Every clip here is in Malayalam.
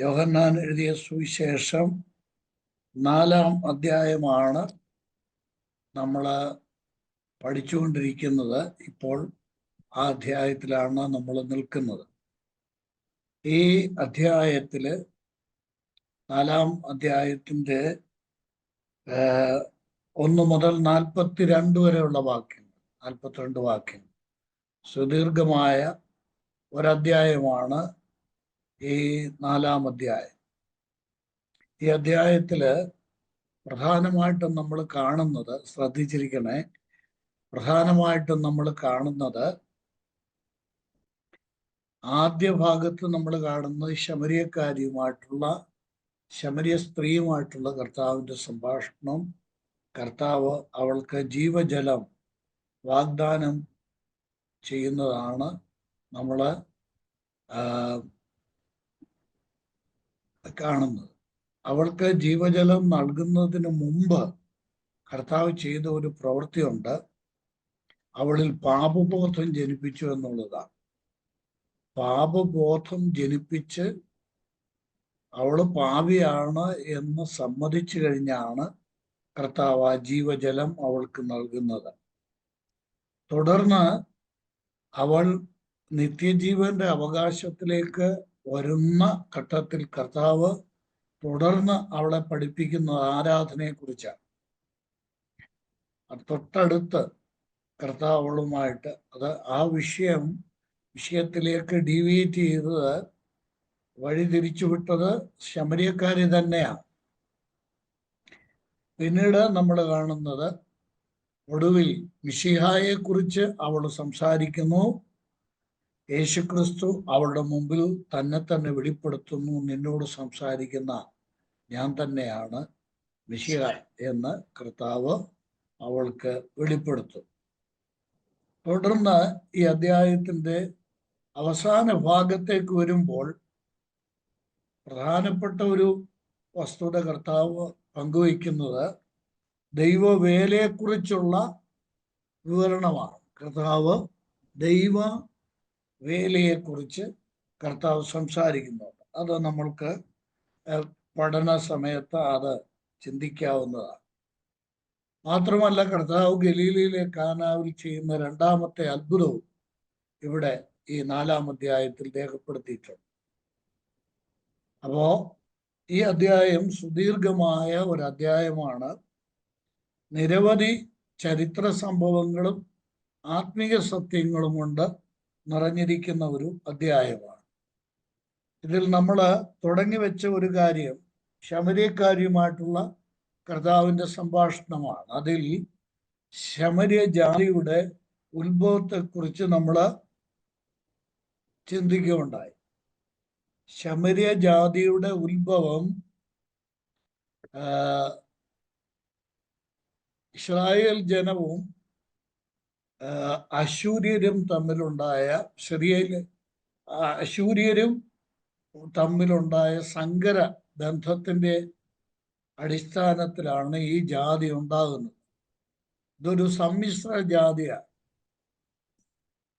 യോഹന്നാൻ എഴുതിയ സുവിശേഷം 4-ാം അധ്യായമാണ് നമ്മൾ പഠിച്ചുകൊണ്ടിരിക്കുന്നത്. ഇപ്പോൾ ആ അധ്യായത്തിലാണ് നമ്മൾ നിൽക്കുന്നത്. ഈ അധ്യായത്തില് 4-ാം അധ്യായത്തിൻ്റെ 1 മുതൽ 42 വരെയുള്ള വാക്യങ്ങൾ, 42 വാക്യങ്ങൾ, സുദീർഘമായ ഒരധ്യായമാണ് ഈ 4-ാം അധ്യായം. ഈ അധ്യായത്തില് പ്രധാനമായിട്ടും നമ്മൾ കാണുന്നത്, ശ്രദ്ധിച്ചിരിക്കണേ, പ്രധാനമായിട്ടും നമ്മൾ കാണുന്നത്, ആദ്യ ഭാഗത്ത് നമ്മൾ കാണുന്നത് ശമരിയ സ്ത്രീയുമായിട്ടുള്ള കർത്താവിൻ്റെ സംഭാഷണം. കർത്താവ് അവൾക്ക് ജീവജലം വാഗ്ദാനം ചെയ്യുന്നതാണ് നമ്മൾ കാണുന്നത്. അവൾക്ക് ജീവജലം നൽകുന്നതിന് മുമ്പ് കർത്താവ് ചെയ്ത ഒരു പ്രവൃത്തിയുണ്ട്. അവളിൽ പാപബോധം ജനിപ്പിച്ചു എന്നുള്ളതാണ്. പാപബോധം ജനിപ്പിച്ച് അവള് പാപിയാണ് എന്ന് സമ്മതിച്ചു കഴിഞ്ഞാണ് കർത്താവ് ആ ജീവജലം അവൾക്ക് നൽകുന്നത്. തുടർന്ന് അവൾ നിത്യജീവന്റെ അവകാശത്തിലേക്ക് വരുന്ന ഘട്ടത്തിൽ കർത്താവ് തുടർന്ന് അവളെ പഠിപ്പിക്കുന്ന ആരാധനയെക്കുറിച്ചാണ്. തൊട്ടടുത്ത് കർത്താവ് അവളുമായിട്ട് ആ വിഷയത്തിലേക്ക് ഡീവിയേറ്റ് ചെയ്തത്, വഴി തിരിച്ചുവിട്ടത് ശമരിയക്കാരി തന്നെയാണ്. പിന്നീട് നമ്മൾ കാണുന്നത്, ഒടുവിൽ മിശിഹായെ കുറിച്ച് അവൾ സംസാരിക്കുന്നു. യേശുക്രിസ്തു അവളുടെ മുമ്പിൽ തന്നെ വെളിപ്പെടുത്തുന്നു. നിന്നോട് സംസാരിക്കുന്ന ഞാൻ തന്നെയാണ് മിശിഹ എന്ന് കർത്താവ് അവൾക്ക് വെളിപ്പെടുത്തും. തുടർന്ന് ഈ അധ്യായത്തിൻ്റെ അവസാന ഭാഗത്തേക്ക് വരുമ്പോൾ പ്രധാനപ്പെട്ട ഒരു വസ്തുത കർത്താവ് പങ്കുവയ്ക്കുന്നത് ദൈവവേലയെക്കുറിച്ചുള്ള വിവരണമാണ്. കർത്താവ് ദൈവ വേലയെക്കുറിച്ച് കർത്താവ് സംസാരിക്കുന്നുണ്ട്. അത് നമ്മൾക്ക് പഠന സമയത്ത് അത് ചിന്തിക്കാവുന്നതാണ്. മാത്രമല്ല, കർത്താവ് ഗലീലയിലെ കാനാവിൽ ചെയ്യുന്ന രണ്ടാമത്തെ അത്ഭുതവും ഇവിടെ ഈ 4-ാം അധ്യായത്തിൽ രേഖപ്പെടുത്തിയിട്ടുണ്ട്. അപ്പോ ഈ അധ്യായം സുദീർഘമായ ഒരു അധ്യായമാണ്. നിരവധി ചരിത്ര സംഭവങ്ങളും ആത്മീയ സത്യങ്ങളും കൊണ്ട് നിറഞ്ഞിരിക്കുന്ന ഒരു അധ്യായമാണ്. ഇതിൽ നമ്മൾ തുടങ്ങി വെച്ച ഒരു കാര്യം ശമര്യക്കാരിയുമായിട്ടുള്ള കർത്താവിൻ്റെ സംഭാഷണമാണ്. അതിൽ ശമര്യ ജാതിയുടെ ഉത്ഭവത്തെക്കുറിച്ച് നമ്മൾ ചിന്തിക്കുകയുണ്ടായി. ശമര്യ ജാതിയുടെ ഉത്ഭവം ഇസ്രായേൽ ജനവും അശൂര്യരും തമ്മിലുണ്ടായ സങ്കര ബന്ധത്തിൻ്റെ അടിസ്ഥാനത്തിലാണ് ഈ ജാതി ഉണ്ടാകുന്നത്. ഇതൊരു സമ്മിശ്ര ജാതിയാണ്.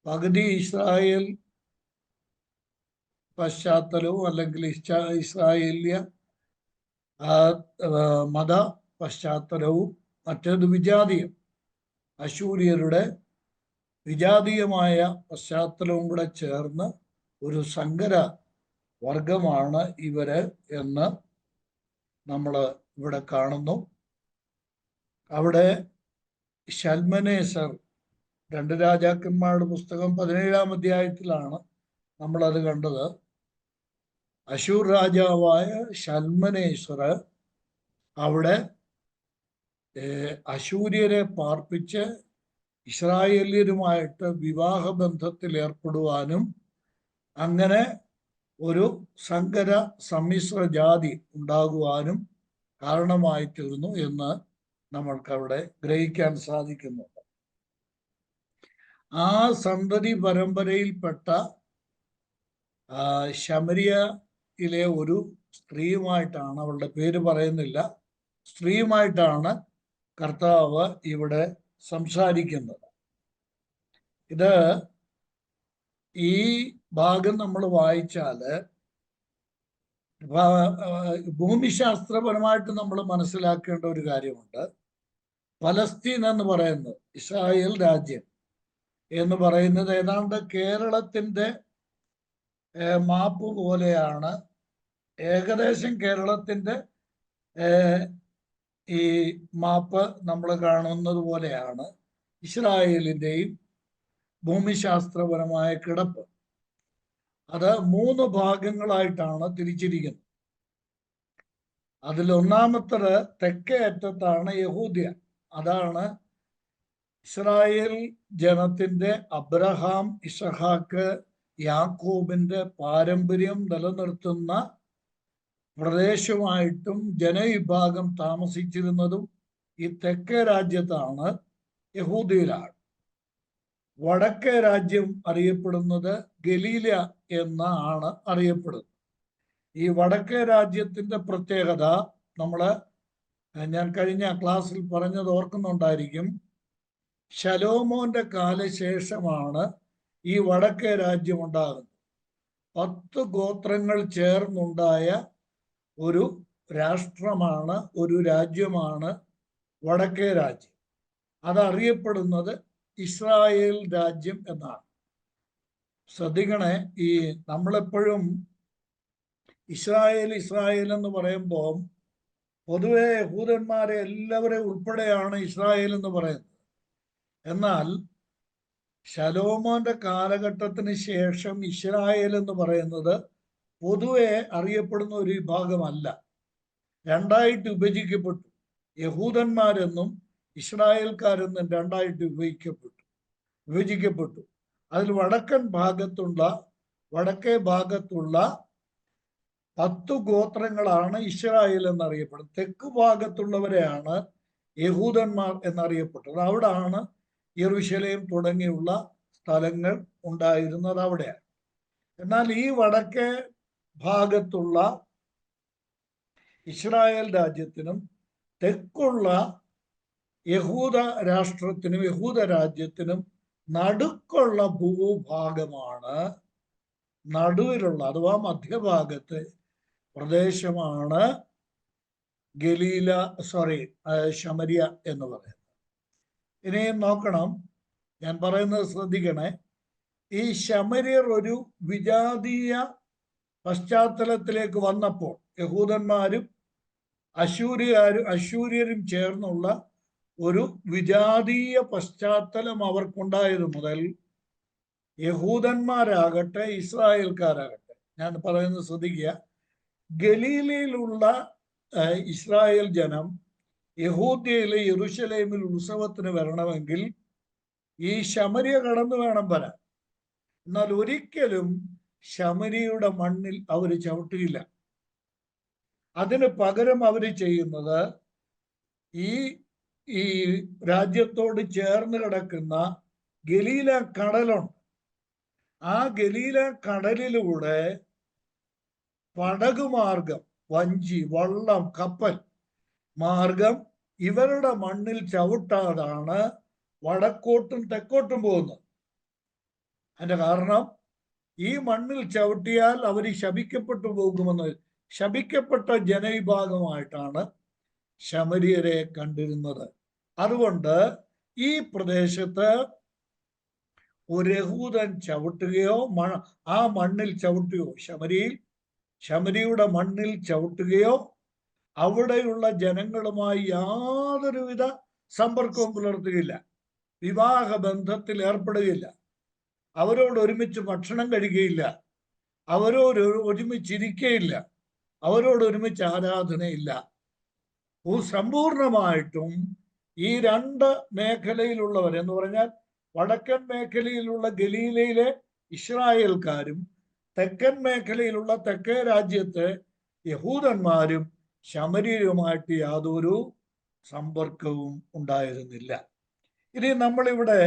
പകുതി ഇസ്രായേൽ പശ്ചാത്തലവും അല്ലെങ്കിൽ ഇസ്രായേലിയ മത പശ്ചാത്തലവും, മറ്റേത് വിജാതീയം, അശൂര്യരുടെ വിജാതീയമായ പശ്ചാത്തലവും കൂടെ ചേർന്ന് ഒരു സങ്കര വർഗമാണ് ഇവര് എന്ന് നമ്മൾ ഇവിടെ കാണുന്നു. അവിടെ ശൽമനേസർ, 2 രാജാക്കന്മാരുടെ പുസ്തകം 17-ാം അധ്യായത്തിലാണ് നമ്മളത് കണ്ടത്. അശൂർ രാജാവായ ശൽമനേസർ അവിടെ അശൂര്യരെ പാർപ്പിച്ച് ഇസ്രായേല്യരുമായിട്ട് വിവാഹബന്ധത്തിൽ ഏർപ്പെടുവാനും അങ്ങനെ ഒരു സങ്കര സമ്മിശ്ര ജാതി ഉണ്ടാകുവാനും കാരണമായി തീർന്നു എന്ന് നമ്മൾക്കവിടെ ഗ്രഹിക്കാൻ സാധിക്കുന്നുണ്ട്. ആ സന്തതി പരമ്പരയിൽപ്പെട്ട ശമര്യയിലെ ഒരു സ്ത്രീയുമായിട്ടാണ്, അവളുടെ പേര് പറയുന്നില്ല, സ്ത്രീയുമായിട്ടാണ് കർത്താവ് ഇവിടെ സംസാരിക്കുന്നത്. ഇത് ഈ ഭാഗം നമ്മൾ വായിച്ചാൽ ഭൂമിശാസ്ത്രപരമായിട്ട് നമ്മൾ മനസ്സിലാക്കേണ്ട ഒരു കാര്യമുണ്ട്. പലസ്തീൻ എന്ന് പറയുന്നത്, ഇസ്രായേൽ രാജ്യം എന്ന് പറയുന്നത് ഏതാണ്ട് കേരളത്തിന്റെ മാപ്പ് പോലെയാണ്. ഏകദേശം കേരളത്തിന്റെ ഈ മാപ്പ് നമ്മൾ കാണുന്നത് പോലെയാണ് ഇസ്രായേലിന്റെയും ഭൂമിശാസ്ത്രപരമായ കിടപ്പ്. അത് 3 ഭാഗങ്ങളായിട്ടാണ് തിരിച്ചിരിക്കുന്നത്. അതിൽ ഒന്നാമത്തത് തെക്കേ അറ്റത്താണ് യഹൂദ്യ. അതാണ് ഇസ്രായേൽ ജനത്തിന്റെ അബ്രഹാം, ഇസഹാക്ക്, യാക്കോബിന്റെ പാരമ്പര്യം നിലനിർത്തുന്ന പ്രദേശമായിട്ടും ജനവിഭാഗം താമസിച്ചിരുന്നതും ഈ തെക്കേ രാജ്യത്താണ്, യഹൂദിയിലാണ്. വടക്കേ രാജ്യം അറിയപ്പെടുന്നത് ഗലീല എന്നാണ് അറിയപ്പെടുന്നത്. ഈ വടക്കേ രാജ്യത്തിന്റെ പ്രത്യേകത ഞാൻ കഴിഞ്ഞ ക്ലാസ്സിൽ പറഞ്ഞത് ഓർക്കുന്നുണ്ടായിരിക്കും. ശലോമോന്റെ കാലശേഷമാണ് ഈ വടക്കേ രാജ്യം ഉണ്ടാകുന്നത്. 10 ഗോത്രങ്ങൾ ചേർന്നുണ്ടായ ഒരു രാഷ്ട്രമാണ്, ഒരു രാജ്യമാണ് വടക്കേ രാജ്യം. അതറിയപ്പെടുന്നത് ഇസ്രായേൽ രാജ്യം എന്നാണ്. ശ്രദ്ധിക്കണേ, ഈ നമ്മളെപ്പോഴും ഇസ്രായേൽ എന്ന് പറയുമ്പോൾ പൊതുവെ യഹൂദന്മാരെ എല്ലാവരെയും ഉൾപ്പെടെയാണ് ഇസ്രായേൽ എന്ന് പറയുന്നത്. എന്നാൽ ശലോമോന്റെ കാലഘട്ടത്തിന് ശേഷം ഇസ്രായേൽ എന്ന് പറയുന്നത് പൊതുവെ അറിയപ്പെടുന്ന ഒരു വിഭാഗമല്ല. 2ആയിട്ട് വിഭജിക്കപ്പെട്ടു. യഹൂദന്മാരെന്നും ഇസ്രായേൽക്കാരെന്നും 2ആയിട്ട് വിഭജിക്കപ്പെട്ടു. അതിൽ വടക്കേ ഭാഗത്തുള്ള 10 ഗോത്രങ്ങളാണ് ഇസ്രായേൽ എന്നറിയപ്പെടുന്നത്. തെക്ക് ഭാഗത്തുള്ളവരെയാണ് യഹൂദന്മാർ എന്നറിയപ്പെട്ടത്. അവിടാണ് യെരൂശലേം തുടങ്ങിയുള്ള സ്ഥലങ്ങൾ ഉണ്ടായിരുന്നത് അവിടെയാണ്. എന്നാൽ ഈ വടക്കേ ഭാഗത്തുള്ള ഇസ്രായേൽ രാജ്യത്തിനും തെക്കുള്ള യഹൂദ രാഷ്ട്രത്തിനും യഹൂദ രാജ്യത്തിനും നടുക്കുള്ള ഭൂഭാഗമാണ്, നടുവിലുള്ള അഥവാ മധ്യഭാഗത്തെ പ്രദേശമാണ് ശമരിയ എന്ന് പറയുന്നത്. ഇനിയും നോക്കണം, ഞാൻ പറയുന്നത് ശ്രദ്ധിക്കണേ. ഈ ശമര്യർ ഒരു വിജാതീയ പശ്ചാത്തലത്തിലേക്ക് വന്നപ്പോൾ യഹൂദന്മാരും അശൂര്യരും ചേർന്നുള്ള ഒരു വിജാതീയ പശ്ചാത്തലം അവർക്കുണ്ടായത് മുതൽ യഹൂദന്മാരാകട്ടെ ഇസ്രായേൽക്കാരാകട്ടെ, ഞാൻ പറയുന്നത് ശ്രദ്ധിക്കുക, ഗലീലയിലുള്ള ഇസ്രായേൽ ജനം യഹൂദ്യയിലെ യെരൂശലേമിൽ ഉത്സവത്തിന് വരണമെങ്കിൽ ഈ ശമര്യ കടന്നു വേണം വരാൻ. എന്നാൽ ഒരിക്കലും ശമര്യയുടെ മണ്ണിൽ അവർ ചവിട്ടിയില്ല. അതിന് പകരം അവർ ചെയ്യുന്നത് ഈ രാജ്യത്തോട് ചേർന്ന് കിടക്കുന്ന ഗലീല കടലുണ്ട്. ആ ഗലീല കടലിലൂടെ പടകുമാർഗം, വഞ്ചി, വള്ളം, കപ്പൽ മാർഗം ഇവരുടെ മണ്ണിൽ ചവിട്ടാതാണ് വടക്കോട്ടും തെക്കോട്ടും പോകുന്നത്. അതിന്റെ കാരണം ഈ മണ്ണിൽ ചവിട്ടിയാൽ അവർ ശപിക്കപ്പെട്ടു പോകുമെന്ന്, ശപിക്കപ്പെട്ട ജനവിഭാഗമായിട്ടാണ് ശമര്യരെ കണ്ടിരുന്നത്. അതുകൊണ്ട് ഈ പ്രദേശത്ത് ഒരു യഹൂദൻ ചവിട്ടുകയോ ആ മണ്ണിൽ ചവിട്ടുകയോ, ശമരിയുടെ മണ്ണിൽ ചവിട്ടുകയോ അവിടെയുള്ള ജനങ്ങളുമായി യാതൊരുവിധ സമ്പർക്കവും പുലർത്തുകയില്ല, വിവാഹ ബന്ധത്തിൽ ഏർപ്പെടുകയില്ല, അവരോട് ഒരുമിച്ച് ഭക്ഷണം കഴിക്കുകയില്ല, അവരോട് ഒരുമിച്ചിരിക്കുകയില്ല, അവരോട് ഒരുമിച്ച് ആരാധനയില്ല. സമ്പൂർണമായിട്ടും ഈ 2 മേഖലയിലുള്ളവർ എന്ന് പറഞ്ഞാൽ വടക്കൻ മേഖലയിലുള്ള ഗലീലയിലെ ഇസ്രായേൽക്കാരും തെക്കൻ മേഖലയിലുള്ള തെക്കേ രാജ്യത്തെ യഹൂദന്മാരും ശമര്യരുമായിട്ട് യാതൊരു സമ്പർക്കവും ഉണ്ടായിരുന്നില്ല. ഇനി നമ്മളിവിടെ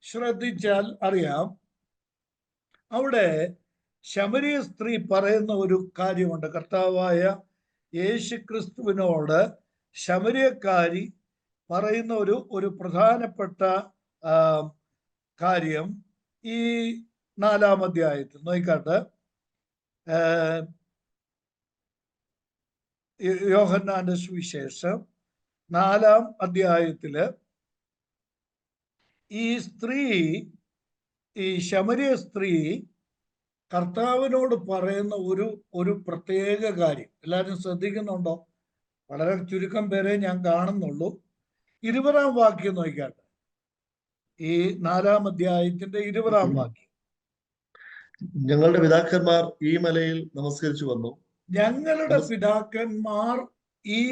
ശ്രദ്ധിച്ചാൽ അറിയാം, അവിടെ ശമരിയ സ്ത്രീ പറയുന്ന ഒരു കാര്യമുണ്ട്. കർത്താവായ യേശുക്രിസ്തുവിനോട് ശമര്യക്കാരി പറയുന്ന ഒരു പ്രധാനപ്പെട്ട കാര്യം ഈ 4-ാം അധ്യായത്തിൽ നോക്കാട്ട്. യോഹന്നാന്റെ സുവിശേഷം 4-ാം അധ്യായത്തില് ഈ ശമരിയ സ്ത്രീ കർത്താവിനോട് പറയുന്ന ഒരു പ്രത്യേക കാര്യം എല്ലാവരും ശ്രദ്ധിക്കുന്നുണ്ടോ? വളരെ ചുരുക്കം പേരെ ഞാൻ കാണുന്നുള്ളൂ. 20-ാം വാക്യം നോക്കിക്കാട്ടെ. ഈ 4-ാം അധ്യായത്തിന്റെ 20-ാം വാക്യം. ഞങ്ങളുടെ പിതാക്കന്മാർ ഈ മലയിൽ നമസ്കരിച്ചു വന്നു. ഞങ്ങളുടെ പിതാക്കന്മാർ ഈ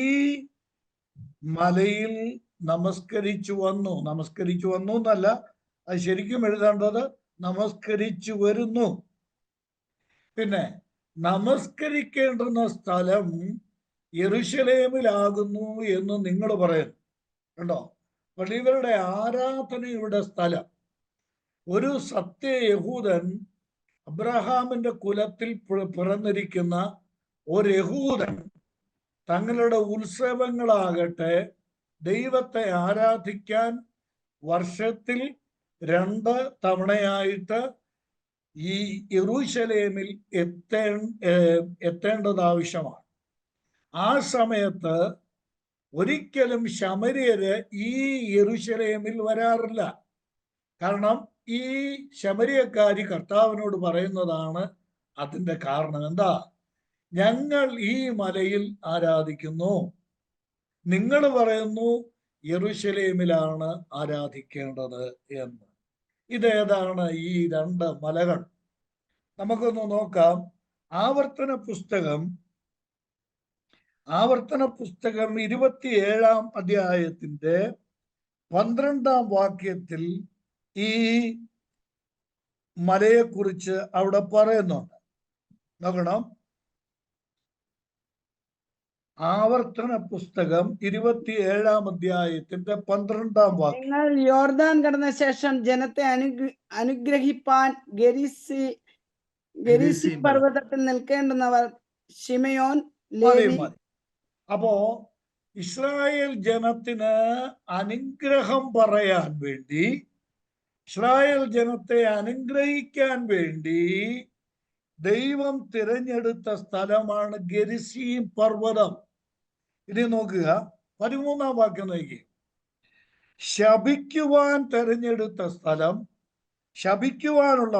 മലയിൽ നമസ്കരിച്ചു വന്നു. നമസ്കരിച്ചു വന്നു എന്നല്ല, അത് ശരിക്കും എഴുതേണ്ടത് നമസ്കരിച്ചു വരുന്നു. പിന്നെ നമസ്കരിക്കേണ്ടുന്ന സ്ഥലം യെരൂശലേമിലാകുന്നു എന്ന് നിങ്ങൾ പറയുന്നു. കണ്ടോ? അപ്പോൾ ഇവരുടെ ആരാധനയുടെ സ്ഥലം, ഒരു സത്യ യഹൂദൻ, അബ്രഹാമിന്റെ കുലത്തിൽ പിറന്നിരിക്കുന്ന ഒരു യഹൂദൻ തങ്ങളുടെ ഉത്സവങ്ങളാകട്ടെ ദൈവത്തെ ആരാധിക്കാൻ വർഷത്തിൽ 2 തവണയായിട്ട് ഈ യെരൂശലേമിൽ എത്തേണ്ടത് ആവശ്യമാണ്. ആ സമയത്ത് ഒരിക്കലും ശമര്യര് ഈ യെരൂശലേമിൽ വരാറില്ല. കാരണം ഈ ശമര്യക്കാരി കർത്താവിനോട് പറയുന്നതാണ് അതിന്റെ കാരണം. എന്താ? ഞങ്ങൾ ഈ മലയിൽ ആരാധിക്കുന്നു, നിങ്ങൾ പറയുന്നു യെരൂശലേമിലാണ് ആരാധിക്കേണ്ടത് എന്ന്. ഇതേതാണ് ഈ 2 മലകൾ? നമുക്കൊന്ന് നോക്കാം. ആവർത്തന പുസ്തകം 27-ാം അധ്യായത്തിന്റെ 12-ാം വാക്യത്തിൽ ഈ മലയെക്കുറിച്ച് അവിടെ പറയുന്നുണ്ട്. നോക്കണം. ആവർത്തന പുസ്തകം 27-ാം അധ്യായത്തിന്റെ 12-ാം വാക്യം. നിങ്ങൾ യോർദാൻ കടന്ന ശേഷം ജനത്തെ അനുഗ്രഹിപ്പാൻ ഗെരിസീം പർവ്വതത്തിൽ നിൽക്കേണ്ടുന്നവർ ശിമയോൻ, ലേവി. അപ്പോ ഇസ്രായേൽ ജനത്തിന് അനുഗ്രഹം പറയാൻ വേണ്ടി, ഇസ്രായേൽ ജനത്തെ അനുഗ്രഹിക്കാൻ വേണ്ടി ദൈവം തിരഞ്ഞെടുത്ത സ്ഥലമാണ് ഗെരിസീം പർവ്വതം. ഇനി നോക്കുക, 13-ാം വാക്യം നോക്കി. ശപിക്കുവാൻ തിരഞ്ഞെടുത്ത സ്ഥലം, ശപിക്കുവാനുള്ള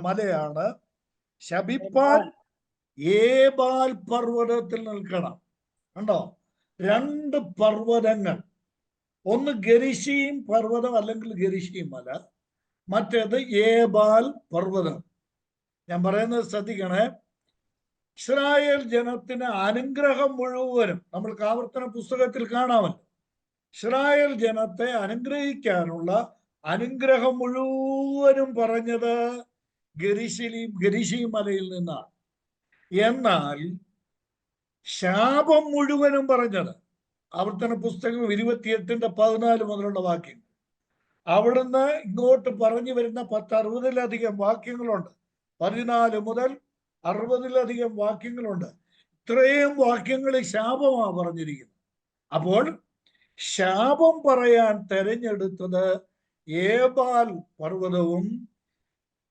മലയാണ്. ശപിപ്പാൻ ഏബാൽ പർവ്വതത്തിൽ നിൽക്കണം. കണ്ടോ? 2 പർവ്വതങ്ങൾ. ഒന്ന് ഗെരിസീം പർവ്വതം അല്ലെങ്കിൽ ഗെരിസീം മല, മറ്റേത് ഏബാൽ പർവ്വതം. ഞാൻ പറയുന്നത് ശ്രദ്ധിക്കണേ. ഇസ്രായേൽ ജനത്തിന് അനുഗ്രഹം മുഴുവനും നമ്മൾക്ക് ആവർത്തന പുസ്തകത്തിൽ കാണാമല്ലോ. ഇസ്രായേൽ ജനത്തെ അനുഗ്രഹിക്കാനുള്ള അനുഗ്രഹം മുഴുവനും പറഞ്ഞത് ഗെരിസീം മലയിൽ നിന്നാണ്. എന്നാൽ ശാപം മുഴുവനും പറഞ്ഞത് ആവർത്തന പുസ്തകം 28-ന്റെ 14 മുതലുള്ള വാക്യങ്ങൾ. അവിടുന്ന് ഇങ്ങോട്ട് പറഞ്ഞു വരുന്ന 60-ലധികം വാക്യങ്ങളുണ്ട്. 14 മുതൽ 60-ലധികം വാക്യങ്ങളുണ്ട്. ഇത്രയും വാക്യങ്ങളിൽ ശാപമാണ് പറഞ്ഞിരിക്കുന്നത്. അപ്പോൾ ശാപം പറയാൻ തെരഞ്ഞെടുത്തത് ഏബാൽ പർവ്വതവും,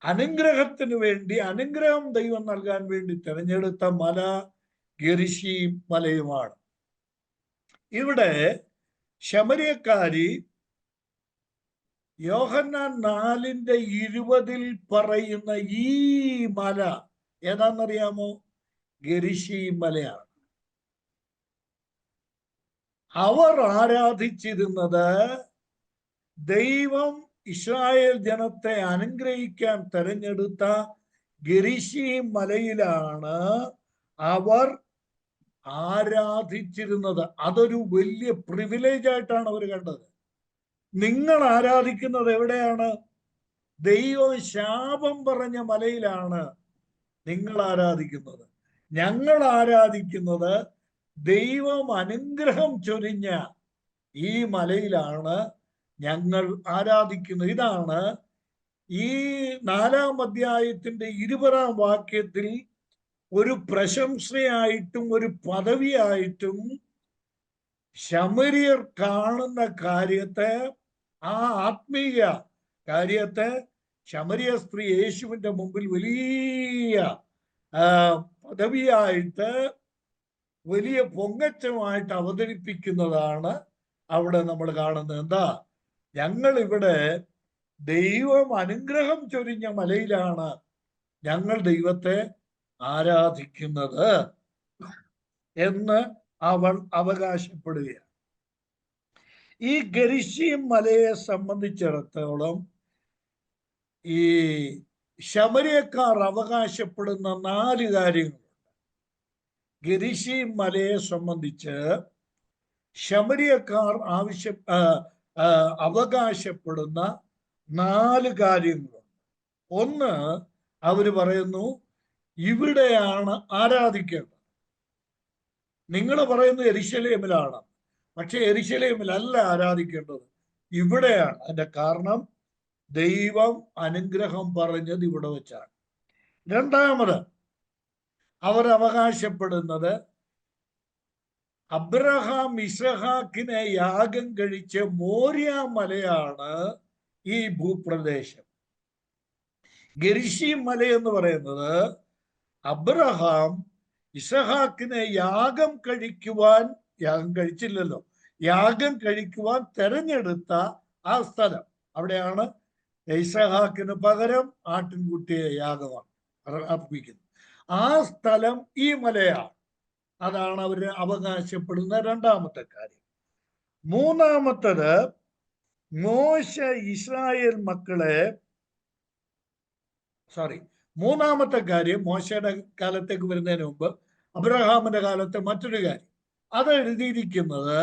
അനുഗ്രഹത്തിന് വേണ്ടി, അനുഗ്രഹം ദൈവം നൽകാൻ വേണ്ടി തെരഞ്ഞെടുത്ത മല ഗെരിസീം മലയുമാണ്. ഇവിടെ ശമര്യക്കാരി യോഹന്നാൻ 4:20 പറയുന്ന ഈ മല ഏതാണെന്നറിയാമോ? ഗെരിസീം മലയാണ്. അവർ ആരാധിച്ചിരുന്നത് ദൈവം ഇസ്രായേൽ ജനത്തെ അനുഗ്രഹിക്കാൻ തെരഞ്ഞെടുത്ത ഗെരിസീം മലയിലാണ് അവർ ആരാധിച്ചിരുന്നത്. അതൊരു വലിയ പ്രിവിലേജ് ആയിട്ടാണ് അവർ കണ്ടത്. നിങ്ങൾ ആരാധിക്കുന്നത് എവിടെയാണ്? ദൈവം ശാപം പറഞ്ഞ മലയിലാണ് നിങ്ങൾ ആരാധിക്കുന്നത്. ഞങ്ങൾ ആരാധിക്കുന്നത് ദൈവം അനുഗ്രഹം ചൊരിഞ്ഞ ഈ മലയിലാണ് ഞങ്ങൾ ആരാധിക്കുന്നത്. ഇതാണ് ഈ 4-ാം അധ്യായത്തിന്റെ 20-ാം വാക്യത്തിൽ ഒരു പ്രശംസയായിട്ടും ഒരു പദവിയായിട്ടും ശമര്യർ കാണുന്ന കാര്യത്തെ, ആ ആത്മീയ കാര്യത്തെ ശമര്യ സ്ത്രീ യേശുവിന്റെ മുമ്പിൽ വലിയ പദവിയായിട്ട് വലിയ പൊങ്ങച്ചമായിട്ട് അവതരിപ്പിക്കുന്നതാണ് അവിടെ നമ്മൾ കാണുന്നത്. എന്താ? ഞങ്ങൾ ഇവിടെ ദൈവം അനുഗ്രഹം ചൊരിഞ്ഞ മലയിലാണ് ഞങ്ങൾ ദൈവത്തെ ആരാധിക്കുന്നത് എന്ന് അവൾ അവകാശപ്പെടുകയാണ്. ഈ ഗരിശീം മലയെ സംബന്ധിച്ചിടത്തോളം ഈ ശമര്യക്കാർ അവകാശപ്പെടുന്ന 4 കാര്യങ്ങളുണ്ട്. ഗരിശീം മലയെ സംബന്ധിച്ച് ശമര്യക്കാർ അവകാശപ്പെടുന്ന 4 കാര്യങ്ങളുണ്ട്. ഒന്ന്, അവര് പറയുന്നു ഇവിടെയാണ് ആരാധിക്കേണ്ടത്. നിങ്ങൾ പറയുന്നു യെരുശലേമിലാണ്, പക്ഷെ യെരുശലേമിലല്ല ആരാധിക്കേണ്ടത്, ഇവിടെയാണ്. അതിന്റെ കാരണം ദൈവം അനുഗ്രഹം പറഞ്ഞത് ഇവിടെ വെച്ചാണ്. രണ്ടാമത് അവർ അവകാശപ്പെടുന്നത് അബ്രഹാം ഇസഹാക്കിനെ യാഗം കഴിച്ച മോര്യ മലയാണ് ഈ ഭൂപ്രദേശം. ഗരിശീം മല എന്ന് പറയുന്നത് അബ്രഹാം ഇസഹാക്കിനെ യാഗം കഴിച്ചില്ലല്ലോ, യാഗം കഴിക്കുവാൻ തെരഞ്ഞെടുത്ത ആ സ്ഥലം. അവിടെയാണ് ഇസഹാക്കിന് പകരം ആട്ടിൻകുട്ടിയെ യാഗമാണ് അർപ്പിക്കുന്നത്. ആ സ്ഥലം ഈ മലയാണ്. അതാണ് അവർ അവകാശപ്പെടുന്ന രണ്ടാമത്തെ കാര്യം. മൂന്നാമത്തത്, മോശ ഇസ്രായേൽ മക്കളെ മൂന്നാമത്തെ കാര്യം, മോശയുടെ കാലത്തേക്ക് വരുന്നതിന് മുമ്പ് അബ്രഹാമിന്റെ കാലത്തെ മറ്റൊരു കാര്യം. അത് എഴുതിയിരിക്കുന്നത്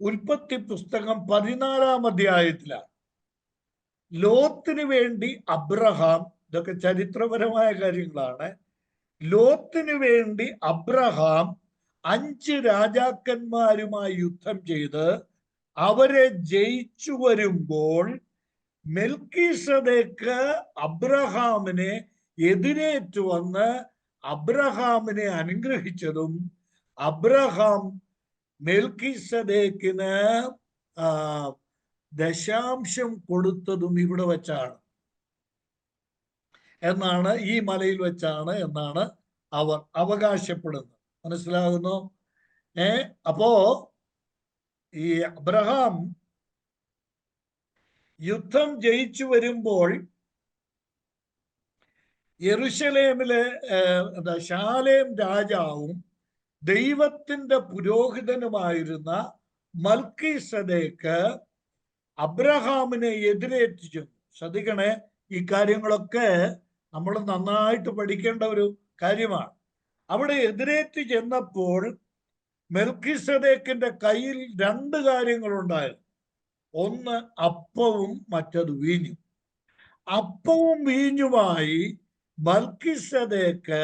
ഉൽപ്പത്തി പുസ്തകം 14-ാം അധ്യായത്തിലാണ്. ലോത്തിന് വേണ്ടി അബ്രഹാം, ഇതൊക്കെ ചരിത്രപരമായ കാര്യങ്ങളാണ്, ലോത്തിന് വേണ്ടി അബ്രഹാം 5 രാജാക്കന്മാരുമായി യുദ്ധം ചെയ്ത് അവരെ ജയിച്ചു വരുമ്പോൾ മെൽക്കീസദേക്ക് അബ്രഹാമിനെ എതിരേറ്റു വന്ന് അബ്രഹാമിനെ അനുഗ്രഹിച്ചതും അബ്രഹാം മെൽക്കീസദേക്കിന് ദശാംശം കൊടുത്തതും ഇവിടെ വെച്ചാണ് എന്നാണ്, ഈ മലയിൽ വെച്ചാണ് എന്നാണ് അവർ അവകാശപ്പെടുന്നത്. മനസ്സിലാകുന്നു? അപ്പോ ഈ അബ്രഹാം യുദ്ധം ജയിച്ചു വരുമ്പോൾ യെരുശലേമിലെ ശാലേം രാജാവും ദൈവത്തിന്റെ പുരോഹിതനുമായിരുന്ന മൽക്കീസദേക്ക് അബ്രഹാമിനെ എതിരേറ്റു ചെന്നു. ശ്രദ്ധിക്കണേ, ഈ കാര്യങ്ങളൊക്കെ നമ്മൾ നന്നായിട്ട് പഠിക്കേണ്ട ഒരു കാര്യമാണ്. അവിടെ എതിരേറ്റ് ചെന്നപ്പോൾ മെൽക്കീസദേക്കിന്റെ കയ്യിൽ 2 കാര്യങ്ങളുണ്ടായിരുന്നു. ഒന്ന് അപ്പവും മറ്റത് വീഞ്ഞും. അപ്പവും വീഞ്ഞുമായി മൽക്കീസദേക്ക്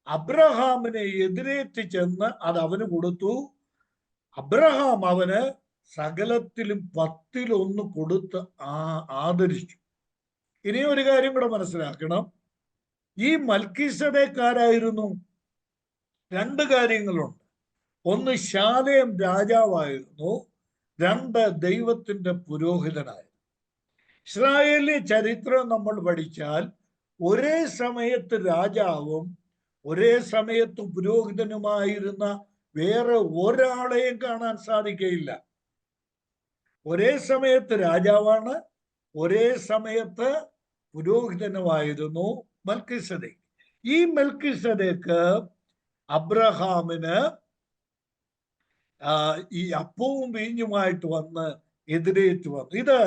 അബ്രഹാമിനെ എതിരേറ്റ് ചെന്ന് അത് അവന് കൊടുത്തു. അബ്രഹാം അവന് സകലത്തിലും 10-1 കൊടുത്ത് ആദരിച്ചു. ഇനി ഒരു കാര്യം കൂടെ മനസ്സിലാക്കണം. ഈ മൽക്കീസദേക്കാരായിരുന്നു? 2 കാര്യങ്ങളുണ്ട്. ഒന്ന് ശാലേം രാജാവായിരുന്നു, 2 ദൈവത്തിന്റെ പുരോഹിതനായിരുന്നു. ഇസ്രായേലിലെ ചരിത്രം നമ്മൾ പഠിച്ചാൽ ഒരേ സമയത്ത് രാജാവും ഒരേ സമയത്ത് പുരോഹിതനുമായിരുന്ന വേറെ ഒരാളെയും കാണാൻ സാധിക്കുകയില്ല. ഒരേ സമയത്ത് രാജാവാണ്, ഒരേ സമയത്ത് പുരോഹിതനുമായിരുന്നു മൽക്കീസദേക്ക്. ഈ മൽക്കീസദേക്ക് അബ്രഹാമിന് ഈ അപ്പവും വീഞ്ഞുമായിട്ട് വന്ന് എതിരേറ്റു വന്നു. ഇത്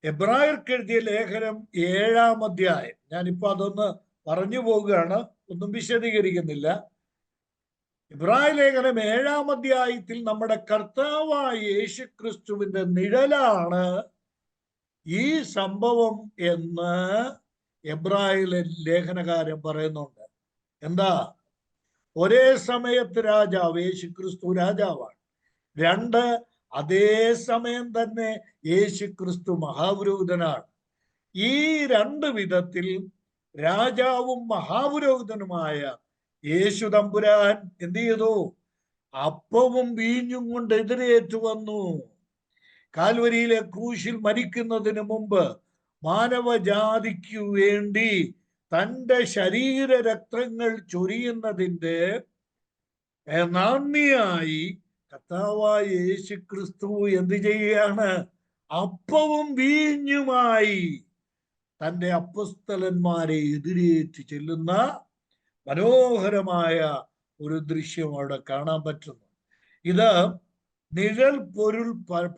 എബ്രായർക്ക് എഴുതിയ ലേഖനം 7-ാം അധ്യായം. ഞാനിപ്പോ അതൊന്ന് പറഞ്ഞു പോവുകയാണ്, ഒന്നും വിശദീകരിക്കുന്നില്ല. എബ്രായ ലേഖനം 7-ാം അധ്യായത്തിൽ നമ്മുടെ കർത്താവായ യേശുക്രിസ്തുവിന്റെ നിഴലാണ് ഈ സംഭവം എന്ന് എബ്രായ ലേഖനകാരൻ പറയുന്നുണ്ട്. എന്താ? ഒരേ സമയത്ത് രാജാവ് യേശുക്രിസ്തു രാജാവാണ്. 2, അതേ സമയം തന്നെ യേശുക്രിസ്തു മഹാപുരോഹിതനാണ്. ഈ 2 വിധത്തിൽ രാജാവും മഹാപുരോഹിതനുമായ യേശു തമ്പുരാൻ എന്ത് ചെയ്തു? അപ്പവും വീഞ്ഞും കൊണ്ട് എതിരേറ്റു വന്നു. കാൽവരിയിലെ ക്രൂശിൽ മരിക്കുന്നതിന് മുമ്പ് മാനവജാതിക്കു വേണ്ടി തൻ്റെ ശരീര രക്തങ്ങൾ ചൊരിയുന്നതിൻ്റെ നന്ദിയായി കർത്താവായ യേശു ക്രിസ്തു എന്ത് ചെയ്യുകയാണ്? അപ്പവും വീഞ്ഞുമായി തൻ്റെ അപ്പസ്തലന്മാരെ എതിരേറ്റ് ചെല്ലുന്ന മനോഹരമായ ഒരു ദൃശ്യം അവിടെ കാണാൻ പറ്റുന്നു. ഇത് നിഴൽ പൊരുൾ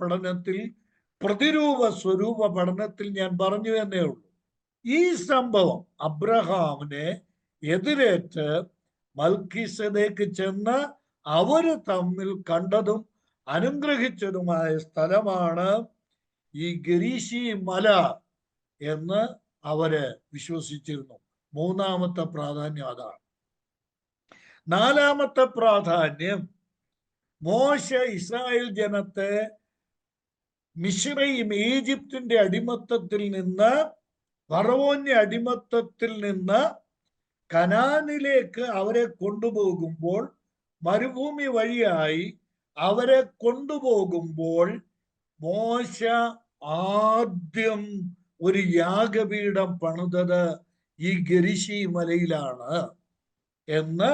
പഠനത്തിൽ, പ്രതിരൂപ സ്വരൂപ പഠനത്തിൽ ഞാൻ പറഞ്ഞു എന്നേ ഉള്ളൂ. ഈ സംഭവം അബ്രഹാമിനെ എതിരേറ്റ് മൽക്കീസേദെക്ക് ചെന്ന് അവര് തമ്മിൽ കണ്ടതും അനുഗ്രഹിച്ചതുമായ സ്ഥലമാണ് ഈ ഗരീശി മല എന്ന് അവര് വിശ്വസിച്ചിരുന്നു. മൂന്നാമത്തെ പ്രാധാന്യം അതാണ്. നാലാമത്തെ പ്രാധാന്യം, മോശ ഇസ്രായേൽ ജനത്തെ മിശ്രയും ഈജിപ്തിന്റെ അടിമത്തത്തിൽ നിന്ന്, ഫറവോന്റെ അടിമത്തത്തിൽ നിന്ന് കനാനിലേക്ക് അവരെ കൊണ്ടുപോകുമ്പോൾ, മരുഭൂമി വഴിയായി അവരെ കൊണ്ടുപോകുമ്പോൾ മോശ ആദ്യം ഒരു യാഗപീഠം പണിതത് ഈ ഗരിശി മലയിലാണ് എന്ന്